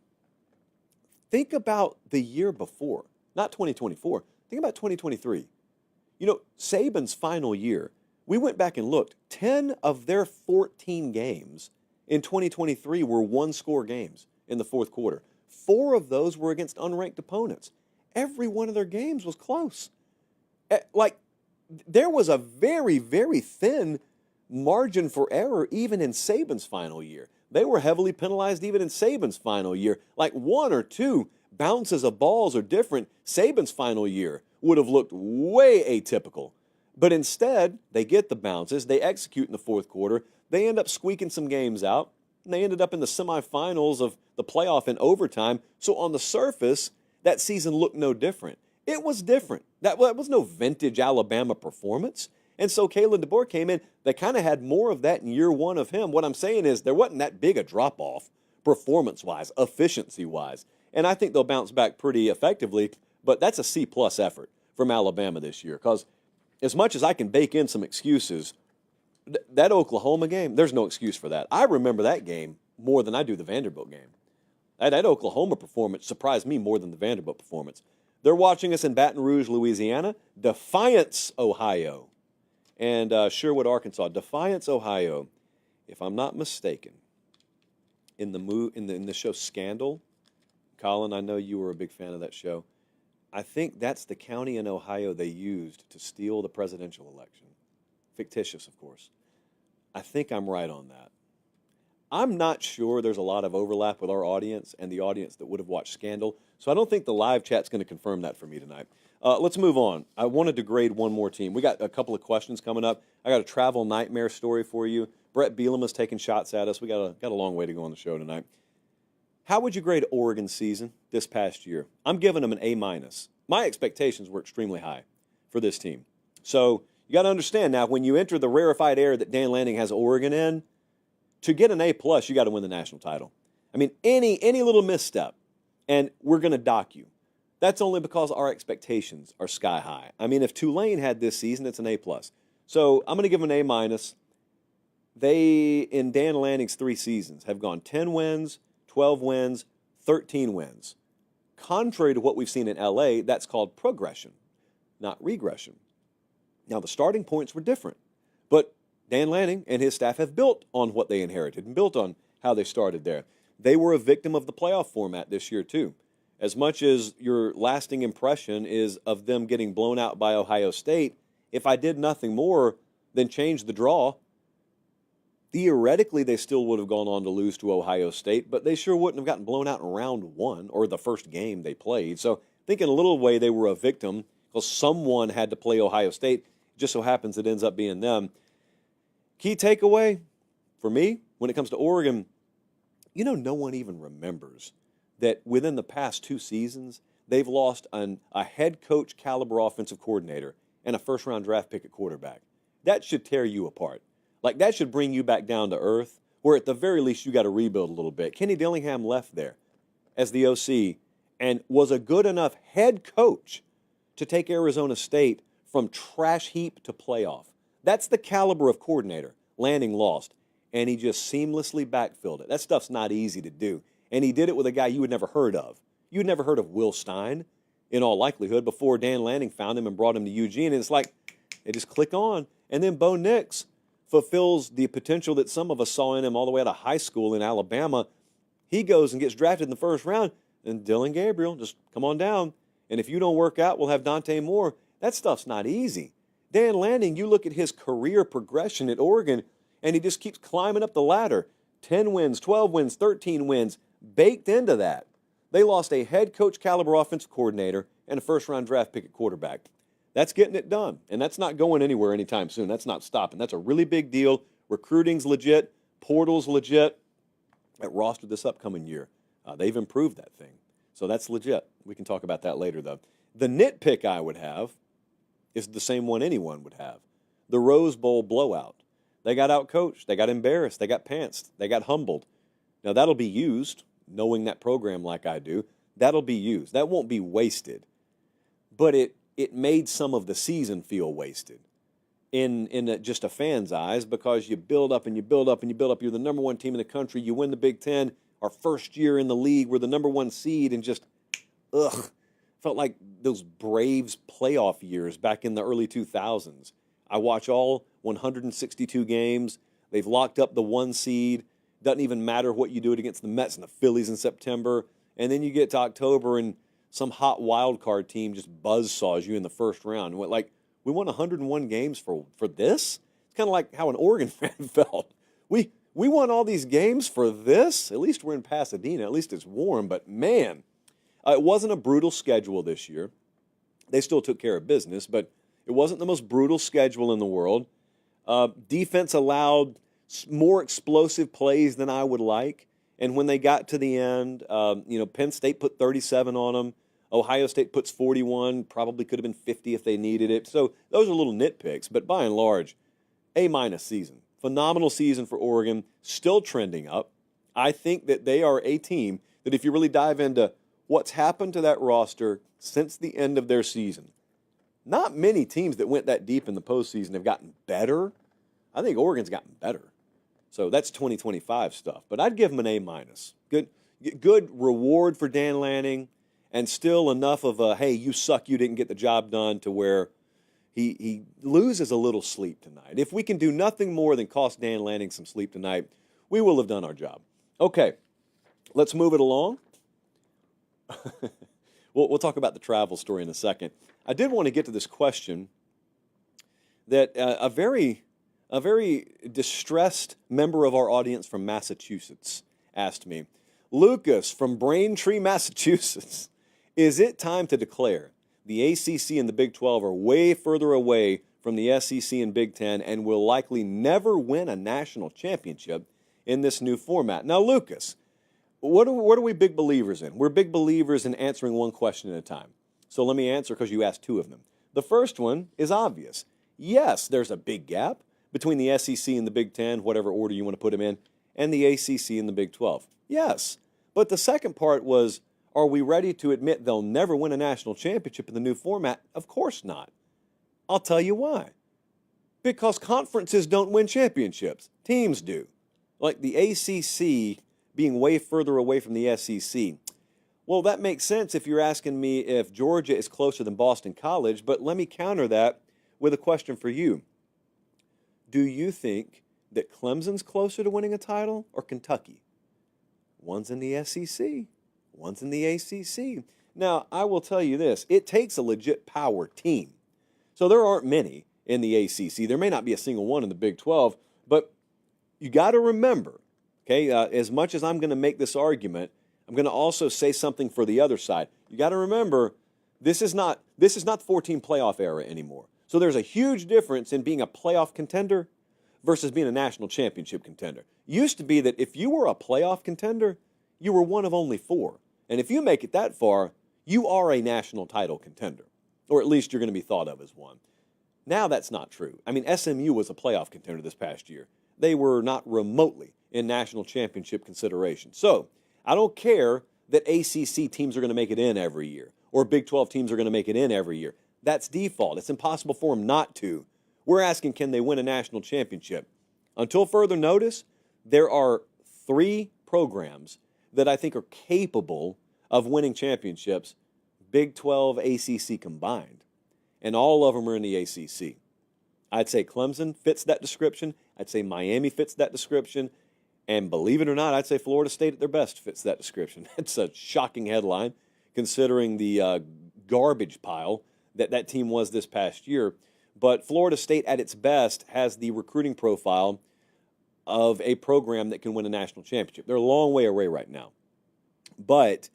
think about the year before, not 2024. Think about 2023. You know, Saban's final year, we went back and looked. 10 of their 14 games in 2023 were one-score games in the fourth quarter. 4 of those were against unranked opponents. Every one of their games was close. Like, there was a very, very thin margin for error even in Saban's final year. They were heavily penalized even in Saban's final year. Like 1 or 2 bounces of balls are different. Saban's final year would have looked way atypical. But instead, they get the bounces. They execute in the fourth quarter. They end up squeaking some games out. And they ended up in the semifinals of the playoff in overtime. So on the surface, that season looked no different. It was different. That was no vintage Alabama performance. And so Kalen DeBoer came in. They kind of had more of that in year one of him. What I'm saying is there wasn't that big a drop-off performance-wise, efficiency-wise. And I think they'll bounce back pretty effectively. But that's a C-plus effort from Alabama this year. Because as much as I can bake in some excuses, that Oklahoma game, there's no excuse for that. I remember that game more than I do the Vanderbilt game. That Oklahoma performance surprised me more than the Vanderbilt performance. They're watching us in Baton Rouge, Louisiana, Defiance, Ohio, and Sherwood, Arkansas. Defiance, Ohio, if I'm not mistaken, in the show Scandal, Colin, I know you were a big fan of that show. I think that's the county in Ohio they used to steal the presidential election. Fictitious, of course. I think I'm right on that. I'm not sure there's a lot of overlap with our audience and the audience that would have watched Scandal, so I don't think the live chat's going to confirm that for me tonight. Let's move on. I wanted to grade one more team. We got a couple of questions coming up. I got a travel nightmare story for you. Brett Bielema's taking shots at us. We got a long way to go on the show tonight. How would you grade Oregon's season this past year? I'm giving them an A-. My expectations were extremely high for this team. So you got to understand now, when you enter the rarefied air that Dan Lanning has Oregon in, to get an A+, you got to win the national title. I mean, any little misstep, and we're going to dock you. That's only because our expectations are sky high. I mean, if Tulane had this season, it's an A+. So I'm going to give them an A-. They, in Dan Lanning's 3 seasons, have gone 10 wins, 12 wins, 13 wins. Contrary to what we've seen in L.A., that's called progression, not regression. Now, the starting points were different, but Dan Lanning and his staff have built on what they inherited and built on how they started there. They were a victim of the playoff format this year, too. As much as your lasting impression is of them getting blown out by Ohio State, if I did nothing more than change the draw, theoretically they still would have gone on to lose to Ohio State, but they sure wouldn't have gotten blown out in round 1 or the first game they played. So I think in a little way they were a victim because someone had to play Ohio State. It just so happens it ends up being them. Key takeaway for me when it comes to Oregon, no one even remembers that within the past 2 seasons, they've lost a head coach caliber offensive coordinator and a first-round draft pick at quarterback. That should tear you apart. Like, that should bring you back down to earth, where at the very least you got to rebuild a little bit. Kenny Dillingham left there as the OC and was a good enough head coach to take Arizona State from trash heap to playoff. That's the caliber of coordinator. Lanning lost, and he just seamlessly backfilled it. That stuff's not easy to do. And he did it with a guy you had never heard of. You'd never heard of Will Stein, in all likelihood, before Dan Lanning found him and brought him to Eugene. And it's like, they just click on. And then Bo Nix fulfills the potential that some of us saw in him all the way out of high school in Alabama. He goes and gets drafted in the first round, and Dylan Gabriel, just come on down. And if you don't work out, we'll have Dante Moore. That stuff's not easy. Dan Lanning, you look at his career progression at Oregon, and he just keeps climbing up the ladder. 10 wins, 12 wins, 13 wins, baked into that. They lost a head coach caliber offensive coordinator and a first-round draft pick at quarterback. That's getting it done, and that's not going anywhere anytime soon. That's not stopping. That's a really big deal. Recruiting's legit. Portal's legit. at roster this upcoming year. They've improved that thing. So that's legit. We can talk about that later, though. The nitpick I would have is the same one anyone would have. The Rose Bowl blowout. They got outcoached. They got embarrassed. They got pantsed. They got humbled. Now, that'll be used, knowing that program like I do. That'll be used. That won't be wasted. But it made some of the season feel wasted in just a fan's eyes, because you build up and you build up and you build up. You're the number one team in the country. You win the Big Ten. Our first year in the league, we're the number one seed, and just, felt like those Braves playoff years back in the early 2000s. I watch all 162 games. They've locked up the one seed. Doesn't even matter what you do it against the Mets and the Phillies in September. And then you get to October and some hot wild card team just buzzsaws you in the first round. Like, we won 101 games for this? It's kind of like how an Oregon fan felt. We won all these games for this? At least we're in Pasadena. At least it's warm. But, man, it wasn't a brutal schedule this year. They still took care of business, but it wasn't the most brutal schedule in the world. Defense allowed more explosive plays than I would like. And when they got to the end, Penn State put 37 on them. Ohio State puts 41. Probably could have been 50 if they needed it. So those are little nitpicks. But by and large, A- season. Phenomenal season for Oregon. Still trending up. I think that they are a team that, if you really dive into what's happened to that roster since the end of their season, not many teams that went that deep in the postseason have gotten better. I think Oregon's gotten better. So that's 2025 stuff. But I'd give them an A-. Good reward for Dan Lanning, and still enough of a, hey, you suck, you didn't get the job done, to where he loses a little sleep tonight. If we can do nothing more than cost Dan Lanning some sleep tonight, we will have done our job. Okay, let's move it along. We'll talk about the travel story in a second. I did want to get to this question that a very distressed member of our audience from Massachusetts asked me. Lucas from Braintree, Massachusetts, is it time to declare the ACC and the Big 12 are way further away from the SEC and Big 10 and will likely never win a national championship in this new format? Now, Lucas, what are we big believers in? We're big believers in answering one question at a time. So let me answer, because you asked two of them. The first one is obvious. Yes, there's a big gap between the SEC and the Big 10, whatever order you want to put them in, and the ACC and the Big 12. Yes. But the second part was, are we ready to admit they'll never win a national championship in the new format? Of course not. I'll tell you why. Because conferences don't win championships. Teams do. Like the ACC being way further away from the SEC. Well, that makes sense if you're asking me if Georgia is closer than Boston College, but let me counter that with a question for you. Do you think that Clemson's closer to winning a title or Kentucky? One's in the SEC, one's in the ACC. Now, I will tell you this. It takes a legit power team. So there aren't many in the ACC. There may not be a single one in the Big 12, but you got to remember, okay, as much as I'm going to make this argument, I'm going to also say something for the other side. You got to remember, this is not the 14 playoff era anymore. So there's a huge difference in being a playoff contender versus being a national championship contender. Used to be that if you were a playoff contender, you were one of only four. And if you make it that far, you are a national title contender, or at least you're going to be thought of as one. Now that's not true. I mean, SMU was a playoff contender this past year. They were not remotely in national championship consideration. So I don't care that ACC teams are going to make it in every year, or Big 12 teams are going to make it in every year. That's default. It's impossible for them not to. We're asking, can they win a national championship? Until further notice, there are 3 programs that I think are capable of winning championships, Big 12, ACC combined. And all of them are in the ACC. I'd say Clemson fits that description. I'd say Miami fits that description. And believe it or not, I'd say Florida State at their best fits that description. It's a shocking headline considering the garbage pile that team was this past year. But Florida State at its best has the recruiting profile of a program that can win a national championship. They're a long way away right now. But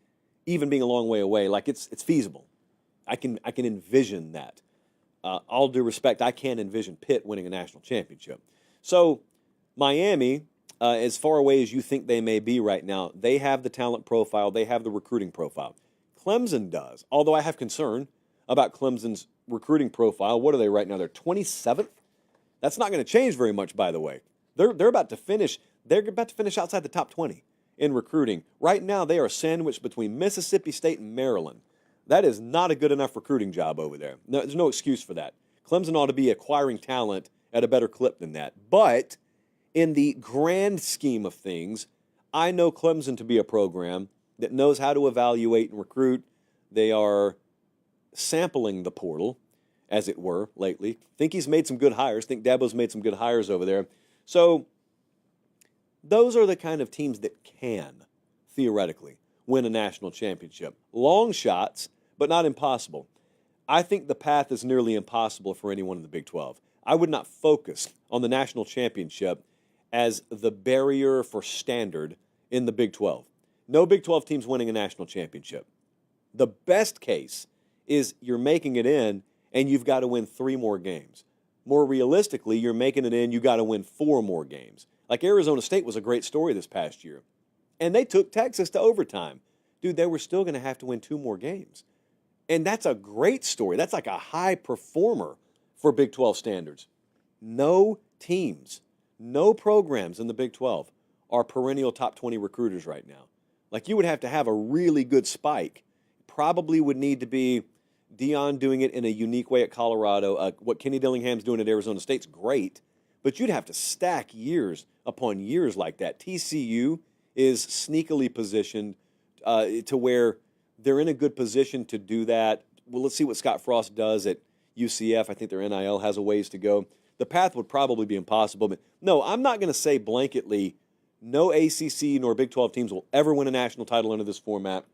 even being a long way away, like it's feasible. I can envision that. All due respect, I can't envision Pitt winning a national championship. So Miami as far away as you think they may be right now, they have the talent profile, they have the recruiting profile. Clemson does, although I have concern about Clemson's recruiting profile. What are they right now? They're 27th? That's not going to change very much, by the way. They're about to finish outside the top 20 in recruiting. Right now, they are sandwiched between Mississippi State and Maryland. That is not a good enough recruiting job over there. No, there's no excuse for that. Clemson ought to be acquiring talent at a better clip than that. But in the grand scheme of things, I know Clemson to be a program that knows how to evaluate and recruit. They are sampling the portal, as it were, lately. Think he's made some good hires. Think Dabo's made some good hires over there. So those are the kind of teams that can, theoretically, win a national championship. Long shots, but not impossible. I think the path is nearly impossible for anyone in the Big 12. I would not focus on the national championship as the barrier for standard in the Big 12. No Big 12 teams winning a national championship. The best case is you're making it in and you've got to win 3 more games. More realistically, you're making it in, you got to win 4 more games. Like Arizona State was a great story this past year. And they took Texas to overtime. Dude, they were still going to have to win 2 more games. And that's a great story. That's like a high performer for Big 12 standards. No teams, no programs in the Big 12 are perennial top 20 recruiters right now. Like you would have to have a really good spike. Probably would need to be Deion doing it in a unique way at Colorado. What Kenny Dillingham's doing at Arizona State's great, but you'd have to stack years upon years like that. TCU is sneakily positioned to where they're in a good position to do that. Well, let's see what Scott Frost does at UCF. I think their NIL has a ways to go. The path would probably be impossible. But no, I'm not going to say blanketly no ACC nor Big 12 teams will ever win a national title under this format.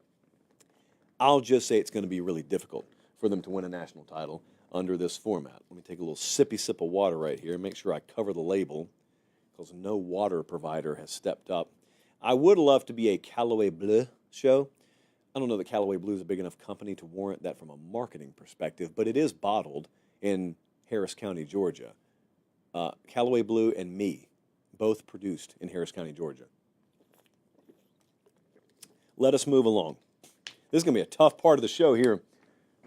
I'll just say it's going to be really difficult for them to win a national title under this format. Let me take a little sippy sip of water right here and make sure I cover the label because no water provider has stepped up. I would love to be a Callaway Bleu show. I don't know that Callaway Blue is a big enough company to warrant that from a marketing perspective, but it is bottled in Harris County, Georgia. Callaway Blue and me, both produced in Harris County, Georgia. Let us move along. This is going to be a tough part of the show here.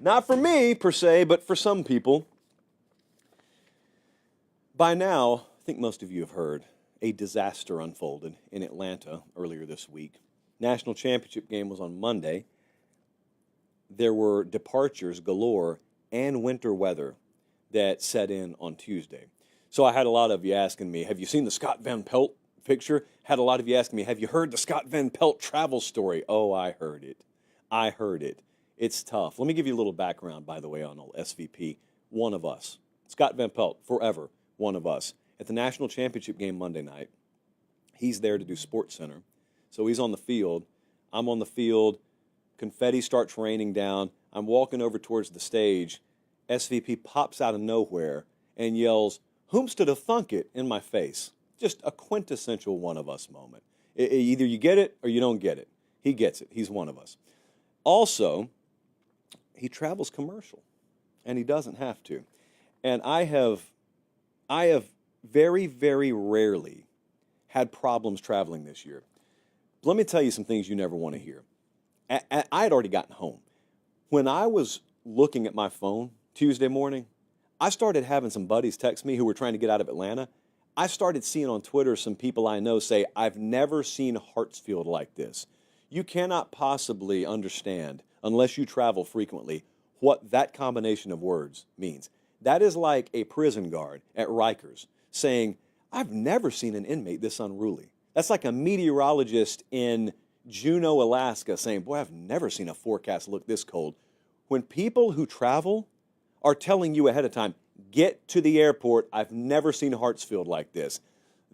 Not for me, per se, but for some people. By now, I think most of you have heard, a disaster unfolded in Atlanta earlier this week. National championship game was on Monday. There were departures galore and winter weather that set in on Tuesday. So I had a lot of you asking me, have you seen the Scott Van Pelt picture? Had a lot of you asking me, have you heard the Scott Van Pelt travel story? Oh, I heard it. I heard it. It's tough. Let me give you a little background, by the way, on old SVP. One of us. Scott Van Pelt, forever one of us. At the national championship game Monday night, he's there to do Sports Center. So he's on the field. I'm on the field. Confetti starts raining down. I'm walking over towards the stage. SVP pops out of nowhere and yells, "Whomst to thunk it?" in my face. Just a quintessential one of us moment. Either you get it or you don't get it. He gets it. He's one of us. Also, he travels commercial, and he doesn't have to. And I have very, very rarely had problems traveling this year. Let me tell you some things you never want to hear. I had already gotten home. When I was looking at my phone Tuesday morning, I started having some buddies text me who were trying to get out of Atlanta. I started seeing on Twitter some people I know say, "I've never seen Hartsfield like this." You cannot possibly understand, unless you travel frequently, what that combination of words means. That is like a prison guard at Rikers saying, "I've never seen an inmate this unruly." That's like a meteorologist in Juneau, Alaska saying, "Boy, I've never seen a forecast look this cold." When people who travel are telling you ahead of time, "Get to the airport, I've never seen Hartsfield like this,"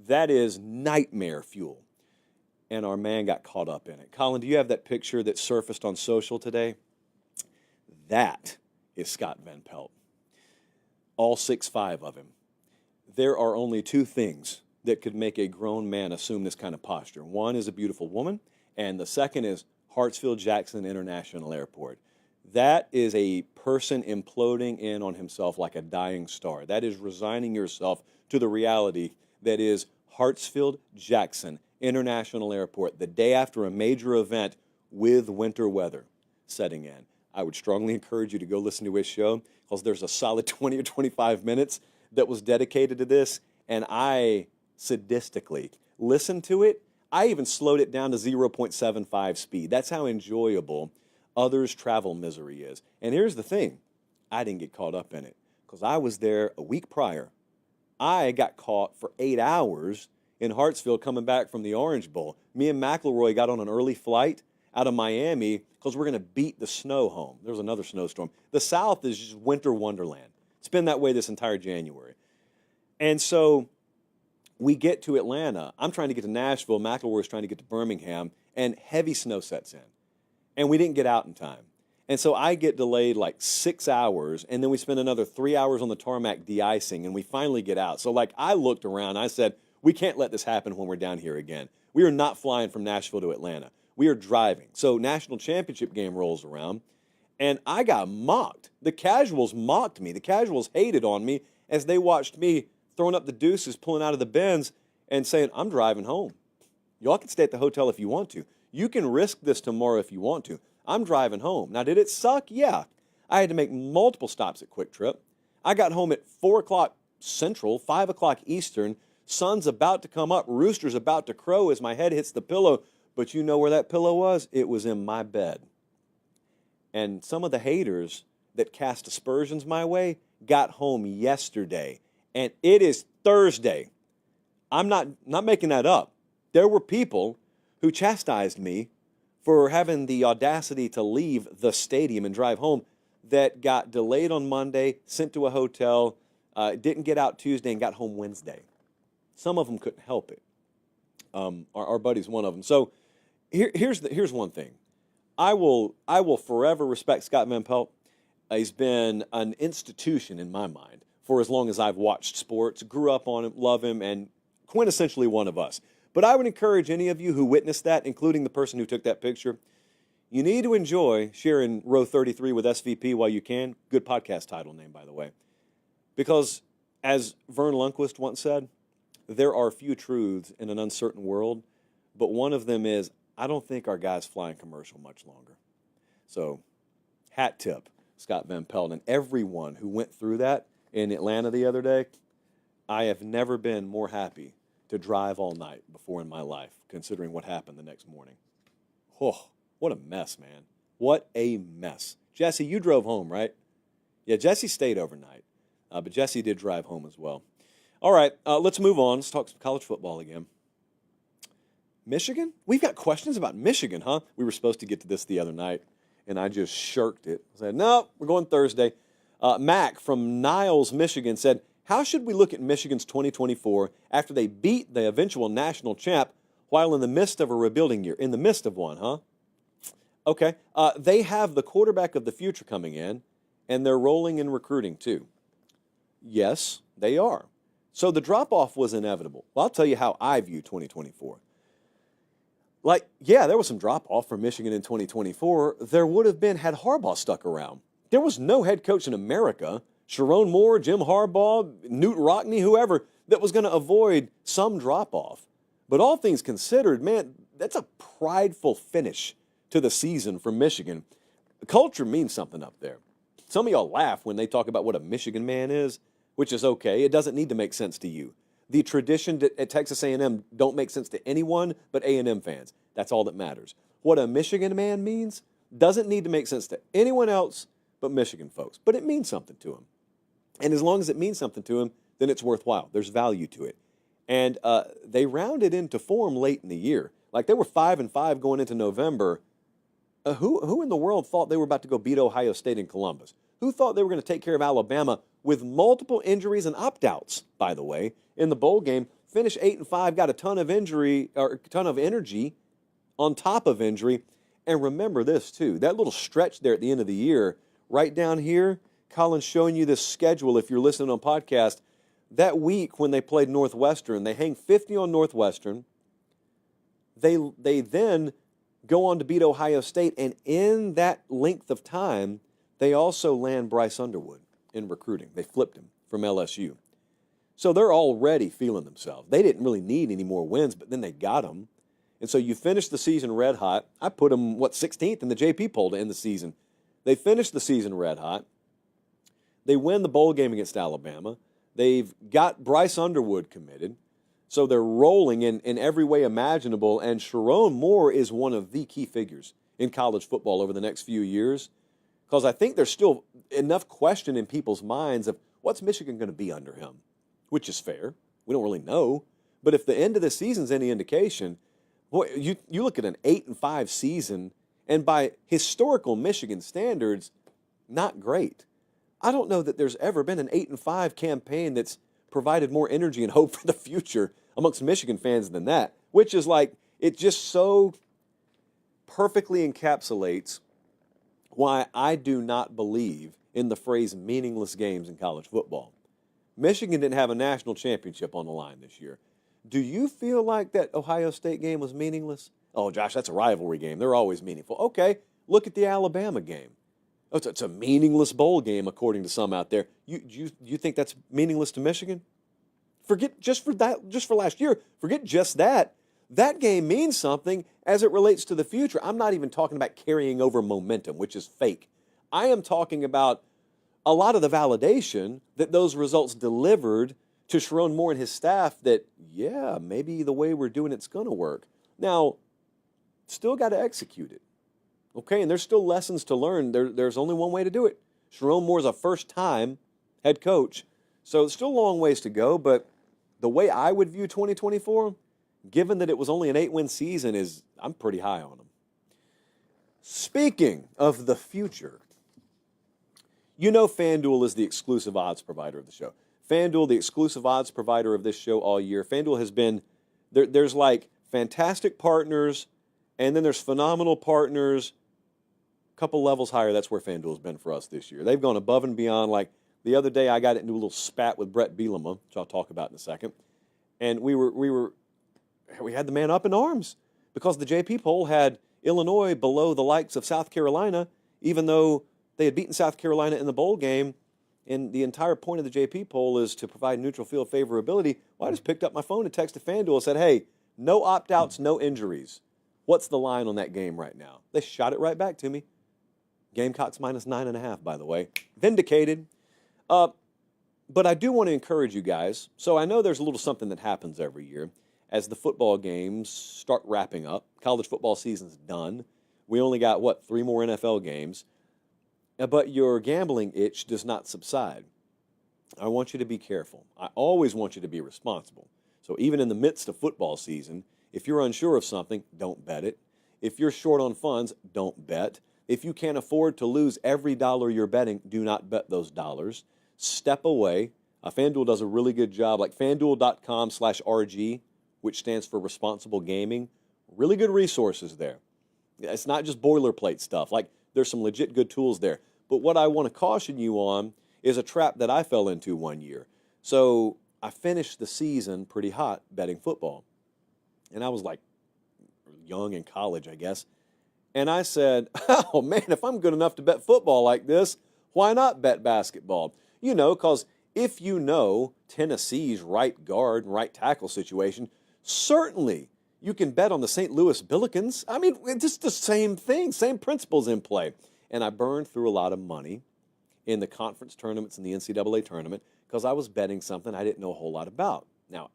that is nightmare fuel. And our man got caught up in it. Colin, do you have that picture that surfaced on social today? That is Scott Van Pelt. All 6'5" of him. There are only 2 things that could make a grown man assume this kind of posture. One is a beautiful woman, and the second is Hartsfield-Jackson International Airport. That is a person imploding in on himself like a dying star. That is resigning yourself to the reality that is Hartsfield-Jackson International Airport the day after a major event with winter weather setting in. I would strongly encourage you to go listen to his show because there's a solid 20 or 25 minutes that was dedicated to this, and I sadistically listened to it. I even slowed it down to 0.75 speed. That's how enjoyable others' travel misery is. And here's the thing. I didn't get caught up in it because I was there a week prior. I got caught for 8 hours in Hartsfield coming back from the Orange Bowl. Me and McElroy got on an early flight out of Miami because we're going to beat the snow home. There was another snowstorm. The South is just winter wonderland. It's been that way this entire January. And so we get to Atlanta. I'm trying to get to Nashville. McElroy's trying to get to Birmingham, and heavy snow sets in. And we didn't get out in time. And so I get delayed like 6 hours, and then we spend another 3 hours on the tarmac de-icing, and we finally get out. So like I looked around, I said, we can't let this happen when we're down here again. We are not flying from Nashville to Atlanta. We are driving. So national championship game rolls around, and I got mocked. The casuals mocked me. The casuals hated on me as they watched me throwing up the deuces, pulling out of the bins, and saying, I'm driving home. Y'all can stay at the hotel if you want to. You can risk this tomorrow if you want to. I'm driving home. Now, did it suck? Yeah. I had to make multiple stops at Quick Trip. I got home at 4 o'clock Central, 5 o'clock Eastern. Sun's about to come up. Rooster's about to crow as my head hits the pillow. But you know where that pillow was? It was in my bed. And some of the haters that cast aspersions my way got home yesterday. And it is Thursday. I'm not making that up. There were people who chastised me for having the audacity to leave the stadium and drive home that got delayed on Monday, sent to a hotel, didn't get out Tuesday, and got home Wednesday. Some of them couldn't help it. Our buddy's one of them. So here's one thing. I will forever respect Scott Van Pelt. He's been an institution in my mind for as long as I've watched sports, grew up on him, love him, and quintessentially one of us. But I would encourage any of you who witnessed that, including the person who took that picture, you need to enjoy sharing Row 33 with SVP while you can. Good podcast title name, by the way. Because as Vern Lundquist once said, there are few truths in an uncertain world, but one of them is I don't think our guy's flying commercial much longer. So hat tip, Scott Van Pelt, and everyone who went through that in Atlanta the other day. I have never been more happy to drive all night before in my life, considering what happened the next morning. Oh, what a mess, man. What a mess. Jesse, you drove home, right? Yeah, Jesse stayed overnight, but Jesse did drive home as well. All right, let's move on. Let's talk some college football again. Michigan? We've got questions about Michigan, huh? We were supposed to get to this the other night, and I just shirked it. I said, no, we're going Thursday. Mac from Niles, Michigan said, how should we look at Michigan's 2024 after they beat the eventual national champ while in the midst of a rebuilding year? In the midst of one, huh? Okay. They have the quarterback of the future coming in, and they're rolling in recruiting too. Yes, they are. So the drop-off was inevitable. Well, I'll tell you how I view 2024. There was some drop-off from Michigan in 2024. There would have been had Harbaugh stuck around. There was no head coach in America, Sharon Moore, Jim Harbaugh, Newt Rockne, whoever, that was going to avoid some drop-off. But all things considered, man, that's a prideful finish to the season for Michigan. Culture means something up there. Some of y'all laugh when they talk about what a Michigan man is, which is okay. It doesn't need to make sense to you. The tradition at Texas A&M don't make sense to anyone but A&M fans. That's all that matters. What a Michigan man means doesn't need to make sense to anyone else but Michigan folks. But it means something to them. And as long as it means something to them, then it's worthwhile. There's value to it. And they rounded into form late in the year. Like they were 5-5 going into November. Who in the world thought they were about to go beat Ohio State in Columbus? Who thought they were going to take care of Alabama with multiple injuries and opt-outs, by the way, in the bowl game? Finished 8-5, got a ton of energy on top of injury. And remember this, too. That little stretch there at the end of the year, right down here, Colin's showing you this schedule if you're listening on podcast. That week when they played Northwestern, they hang 50 on Northwestern. They then go on to beat Ohio State, and in that length of time, they also land Bryce Underwood in recruiting. They flipped him from LSU. So they're already feeling themselves. They didn't really need any more wins, but then they got them. And so you finish the season red hot. I put them, 16th in the JP poll to end the season. They finished the season red hot. They win the bowl game against Alabama. They've got Bryce Underwood committed. So they're rolling in every way imaginable. And Sharon Moore is one of the key figures in college football over the next few years. Because I think there's still enough question in people's minds of what's Michigan going to be under him, which is fair. We don't really know. But if the end of the season's any indication, boy, you look at an 8-5 season, and by historical Michigan standards, not great. I don't know that there's ever been an 8-5 campaign that's provided more energy and hope for the future amongst Michigan fans than that, which is like, it just so perfectly encapsulates why I do not believe in the phrase meaningless games in college football. Michigan didn't have a national championship on the line this year. Do you feel like that Ohio State game was meaningless? Oh, Josh, that's a rivalry game. They're always meaningful. Okay, look at the Alabama game. Oh, it's a meaningless bowl game, according to some out there. You think that's meaningless to Michigan? Forget just for last year. Forget just that. That game means something as it relates to the future. I'm not even talking about carrying over momentum, which is fake. I am talking about a lot of the validation that those results delivered to Sharon Moore and his staff that, yeah, maybe the way we're doing it's going to work. Now, still got to execute it. Okay, and there's still lessons to learn. There's only one way to do it. Sharon Moore's a first-time head coach, so it's still a long ways to go, but the way I would view 2024, given that it was only an 8-win season, is I'm pretty high on them. Speaking of the future, you know FanDuel is the exclusive odds provider of the show. FanDuel, the exclusive odds provider of this show all year. FanDuel has been, there's like fantastic partners, and then there's phenomenal partners. A couple levels higher, that's where FanDuel's been for us this year. They've gone above and beyond. Like the other day, I got into a little spat with Brett Bielema, which I'll talk about in a second. And we had the man up in arms because the JP poll had Illinois below the likes of South Carolina, even though they had beaten South Carolina in the bowl game. And the entire point of the JP poll is to provide neutral field favorability. Well, I just picked up my phone and texted FanDuel and said, hey, no opt-outs, no injuries. What's the line on that game right now? They shot it right back to me. Gamecocks minus 9.5, by the way. Vindicated. But I do want to encourage you guys. So I know there's a little something that happens every year as the football games start wrapping up. College football season's done. We only got, 3 more NFL games. But your gambling itch does not subside. I want you to be careful. I always want you to be responsible. So even in the midst of football season, if you're unsure of something, don't bet it. If you're short on funds, don't bet. If you can't afford to lose every dollar you're betting, do not bet those dollars. Step away. FanDuel does a really good job, like FanDuel.com/RG, which stands for Responsible Gaming. Really good resources there. It's not just boilerplate stuff. Like, there's some legit good tools there. But what I want to caution you on is a trap that I fell into one year. So I finished the season pretty hot betting football. And I was like young in college, I guess. And I said, oh, man, if I'm good enough to bet football like this, why not bet basketball? You know, because if you know Tennessee's right guard and right tackle situation, certainly you can bet on the St. Louis Billikens. I mean, it's just the same thing, same principles in play. And I burned through a lot of money in the conference tournaments and the NCAA tournament because I was betting something I didn't know a whole lot about. Now,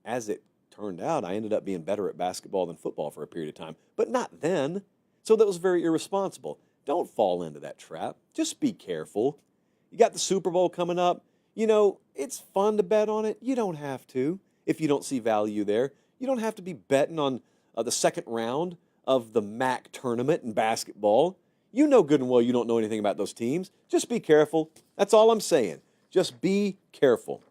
as it turned out, I ended up being better at basketball than football for a period of time, but not then. So that was very irresponsible. Don't fall into that trap. Just be careful. You got the Super Bowl coming up. You know, it's fun to bet on it. You don't have to if you don't see value there. You don't have to be betting on the second round of the MAC tournament in basketball. You know good and well you don't know anything about those teams. Just be careful. That's all I'm saying. Just be careful.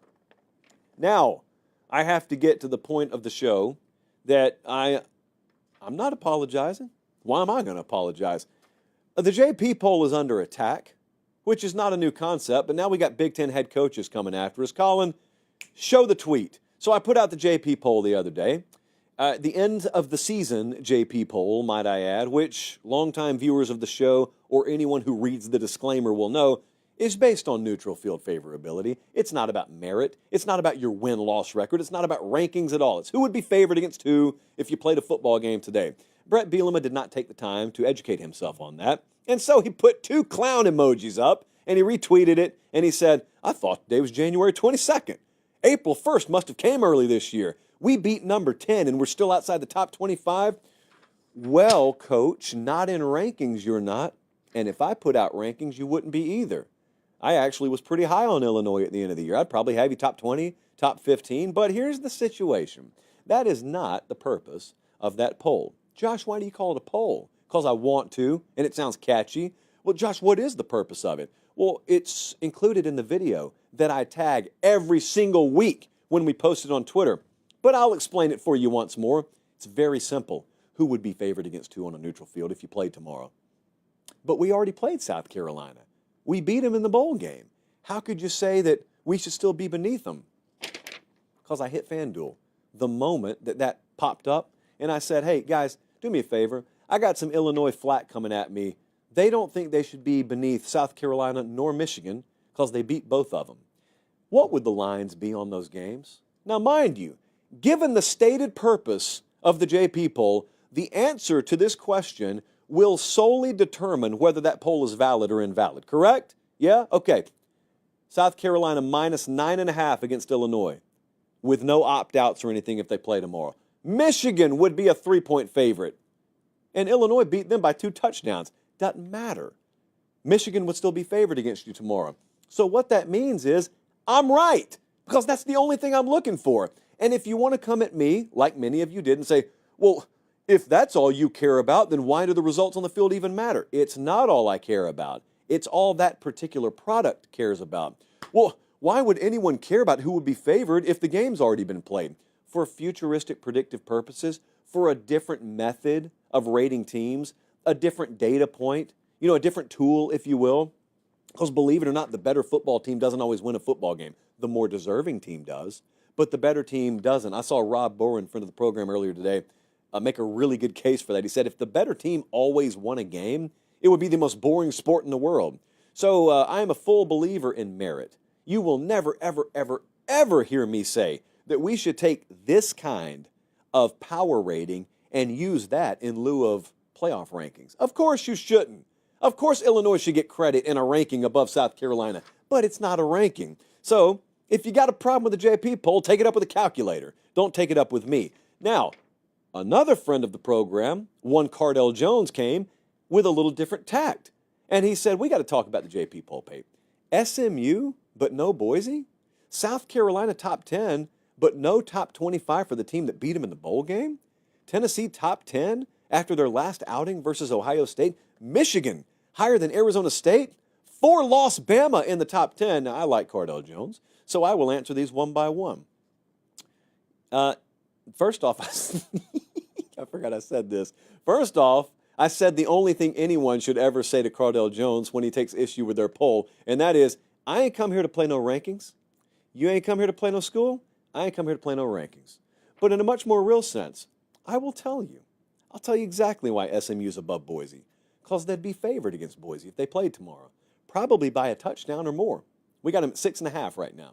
Now, I have to get to the point of the show that I'm not apologizing. Why am I going to apologize? The JP poll is under attack, which is not a new concept, but now we got Big Ten head coaches coming after us. Colin, show the tweet. So I put out the JP poll the other day. The end of the season JP poll, might I add, which longtime viewers of the show or anyone who reads the disclaimer will know, is based on neutral field favorability. It's not about merit. It's not about your win-loss record. It's not about rankings at all. It's who would be favored against who if you played a football game today. Brett Bielema did not take the time to educate himself on that, and so he put 2 clown emojis up, and he retweeted it, and he said, I thought today was January 22nd. April 1st must have came early this year. We beat number 10, and we're still outside the top 25. Well, coach, not in rankings you're not, and if I put out rankings, you wouldn't be either. I actually was pretty high on Illinois at the end of the year. I'd probably have you top 20, top 15, but here's the situation. That is not the purpose of that poll. Josh, why do you call it a poll? Because I want to, and it sounds catchy. Well, Josh, what is the purpose of it? Well, it's included in the video that I tag every single week when we post it on Twitter. But I'll explain it for you once more. It's very simple. Who would be favored against who on a neutral field if you played tomorrow? But we already played South Carolina. We beat them in the bowl game. How could you say that we should still be beneath them? Because I hit FanDuel the moment that popped up, and I said, hey, guys, do me a favor. I got some Illinois flack coming at me. They don't think they should be beneath South Carolina nor Michigan because they beat both of them. What would the lines be on those games? Now, mind you, given the stated purpose of the JP poll, the answer to this question will solely determine whether that poll is valid or invalid, correct? Yeah? Okay. South Carolina minus 9.5 against Illinois with no opt-outs or anything if they play tomorrow. Michigan would be a 3-point favorite, and Illinois beat them by 2 touchdowns. Doesn't matter. Michigan would still be favored against you tomorrow. So what that means is I'm right, because that's the only thing I'm looking for. And if you want to come at me, like many of you did, and say, well, if that's all you care about, then why do the results on the field even matter? It's not all I care about. It's all that particular product cares about. Well, why would anyone care about who would be favored if the game's already been played? For futuristic predictive purposes, for a different method of rating teams, a different data point, a different tool, if you will. Because believe it or not, the better football team doesn't always win a football game. The more deserving team does, but the better team doesn't. I saw Rob Bowen, friend of the program earlier today, make a really good case for that. He said if the better team always won a game, it would be the most boring sport in the world. So I am a full believer in merit. You will never, ever, ever, ever hear me say that we should take this kind of power rating and use that in lieu of playoff rankings. Of course you shouldn't. Of course Illinois should get credit in a ranking above South Carolina, but it's not a ranking. So if you got a problem with the JP poll, take it up with a calculator. Don't take it up with me. Now, another friend of the program, one Cardell Jones, came with a little different tact. And he said, we got to talk about the JP poll, Pate. SMU, but no Boise? South Carolina top 10, but no top 25 for the team that beat them in the bowl game? Tennessee top 10 after their last outing versus Ohio State? Michigan higher than Arizona State? 4-loss Bama in the top 10. Now, I like Cardell Jones, so I will answer these one by one. First off, I forgot I said this. First off, I said the only thing anyone should ever say to Cardell Jones when he takes issue with their poll, and that is, I ain't come here to play no rankings. You ain't come here to play no school. I ain't come here to play no rankings. But in a much more real sense, I will tell you. I'll tell you exactly why SMU is above Boise. Because they'd be favored against Boise if they played tomorrow. Probably by a touchdown or more. We got them at 6.5 right now.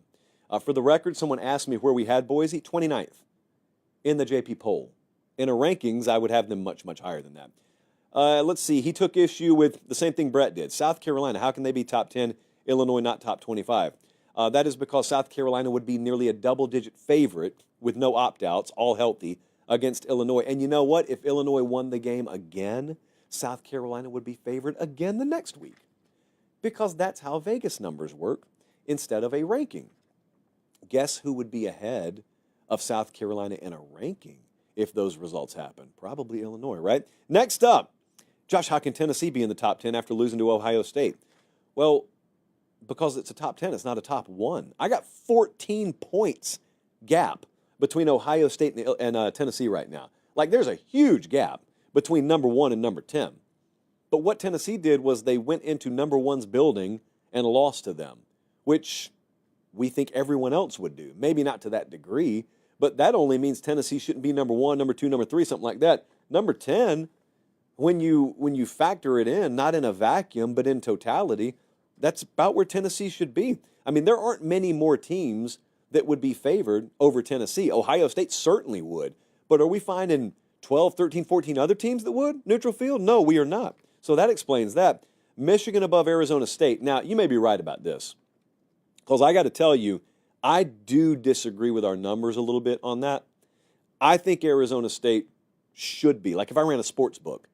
For the record, someone asked me where we had Boise. 29th in the JP poll. In a rankings, I would have them much, much higher than that. Let's see. He took issue with the same thing Brett did. South Carolina, how can they be top 10? Illinois not top 25. That is because South Carolina would be nearly a double-digit favorite with no opt-outs, all healthy, against Illinois. And you know what? If Illinois won the game again, South Carolina would be favored again the next week. Because that's how Vegas numbers work instead of a ranking. Guess who would be ahead of South Carolina in a ranking if those results happen? Probably Illinois, right? Next up, Josh, how can Tennessee be in the top 10 after losing to Ohio State? Well, because it's a top 10, it's not a top 1. I got 14 points gap between Ohio State and Tennessee right now. Like, there's a huge gap between number 1 and number 10. But what Tennessee did was they went into number 1's building and lost to them, which we think everyone else would do. Maybe not to that degree, but that only means Tennessee shouldn't be number 1, number 2, number 3, something like that. Number 10, when you factor it in, not in a vacuum, but in totality, that's about where Tennessee should be. I mean, there aren't many more teams that would be favored over Tennessee. Ohio State certainly would. But are we finding 12, 13, 14 other teams that would? Neutral field? No, we are not. So that explains that. Michigan above Arizona State. Now, you may be right about this, because I got to tell you, I do disagree with our numbers a little bit on that. I think Arizona State should be, like if I ran a sports book,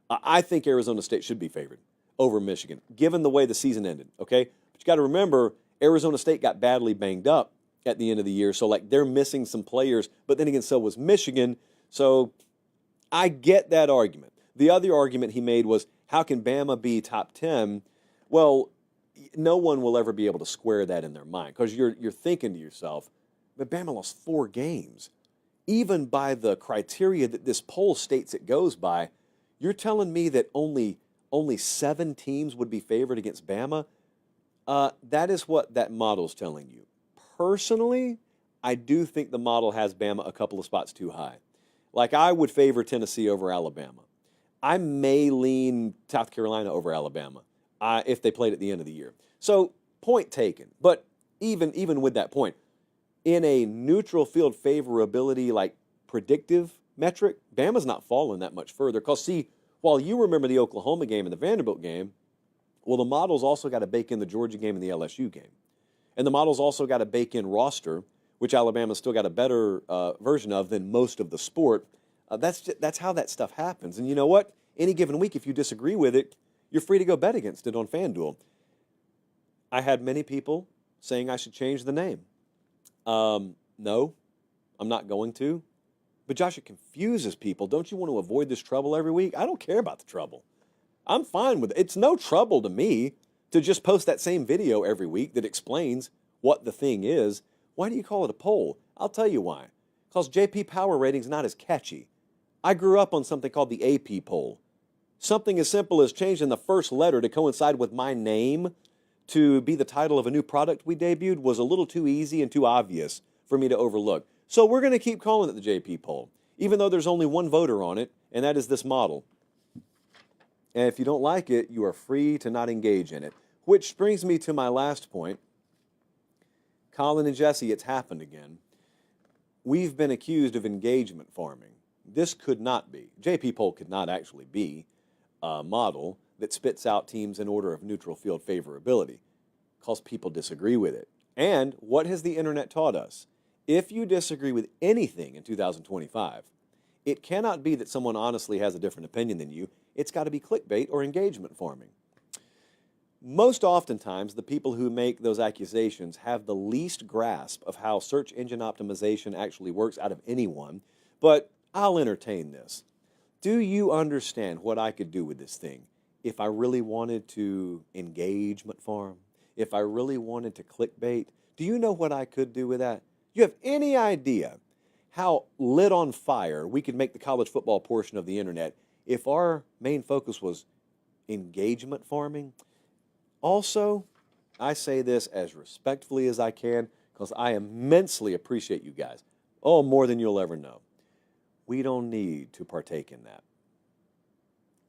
I think Arizona State should be favored over Michigan, given the way the season ended, okay? But you got to remember, Arizona State got badly banged up at the end of the year, so like they're missing some players, but then again, so was Michigan. So I get that argument. The other argument he made was, how can Bama be top 10? Well, no one will ever be able to square that in their mind, because you're thinking to yourself, but Bama lost 4 games. Even by the criteria that this poll states it goes by, you're telling me that only 7 teams would be favored against Bama? That is what that model's telling you. Personally, I do think the model has Bama a couple of spots too high. Like, I would favor Tennessee over Alabama. I may lean South Carolina over Alabama if they played at the end of the year. So, point taken. But even with that point, in a neutral field favorability, like predictive metric, Bama's not falling that much further. Because, see, while you remember the Oklahoma game and the Vanderbilt game, well, the model's also got to bake in the Georgia game and the LSU game. And the model's also got to bake in roster, which Alabama's still got a better version of than most of the sport. That's how that stuff happens. And you know what? Any given week, if you disagree with it, you're free to go bet against it on FanDuel. I had many people saying I should change the name. No, I'm not going to. But Josh, it confuses people. Don't you want to avoid this trouble every week? I don't care about the trouble. I'm fine with it. It's no trouble to me to just post that same video every week that explains what the thing is. Why do you call it a poll? I'll tell you why. Because JP Power Rating's not as catchy. I grew up on something called the AP poll. Something as simple as changing the first letter to coincide with my name to be the title of a new product we debuted was a little too easy and too obvious for me to overlook. So we're going to keep calling it the JP poll, even though there's only one voter on it, and that is this model. And if you don't like it, you are free to not engage in it. Which brings me to my last point. Colin and Jesse, it's happened again. We've been accused of engagement farming. This could not be. JP poll could not actually be a model that spits out teams in order of neutral field favorability, because people disagree with it. And what has the internet taught us? If you disagree with anything in 2025, it cannot be that someone honestly has a different opinion than you. It's got to be clickbait or engagement farming. Most oftentimes, the people who make those accusations have the least grasp of how search engine optimization actually works out of anyone, but I'll entertain this. Do you understand what I could do with this thing if I really wanted to engagement farm? If I really wanted to clickbait? Do you know what I could do with that? You have any idea how lit on fire we could make the college football portion of the internet if our main focus was engagement farming? Also, I say this as respectfully as I can because I immensely appreciate you guys. Oh, more than you'll ever know. We don't need to partake in that.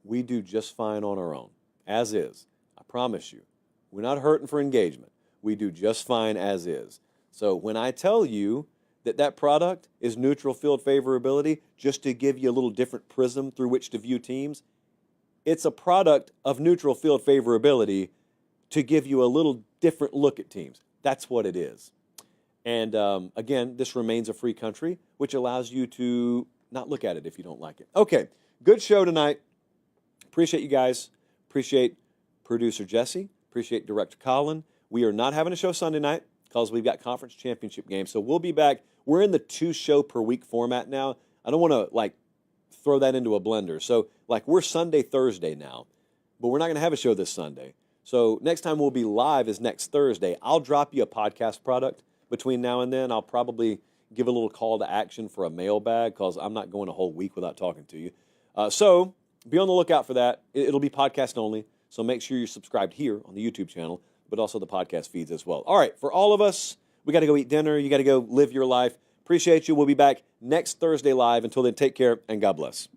We do just fine on our own, as is. I promise you. We're not hurting for engagement. We do just fine as is. So when I tell you that that product is neutral field favorability, just to give you a little different prism through which to view teams, it's a product of neutral field favorability to give you a little different look at teams. That's what it is. And again, this remains a free country, which allows you to not look at it if you don't like it. Okay, good show tonight. Appreciate you guys. Appreciate producer Jesse. Appreciate director Colin. We are not having a show Sunday night because we've got conference championship games. So we'll be back. We're in the 2-show per week format now. I don't want to throw that into a blender. So we're Sunday, Thursday now, but we're not going to have a show this Sunday. So next time we'll be live is next Thursday. I'll drop you a podcast product between now and then. I'll probably give a little call to action for a mailbag because I'm not going a whole week without talking to you. So be on the lookout for that. It'll be podcast only. So make sure you're subscribed here on the YouTube channel, but also the podcast feeds as well. All right, for all of us, we got to go eat dinner. You got to go live your life. Appreciate you. We'll be back next Thursday live. Until then, take care and God bless.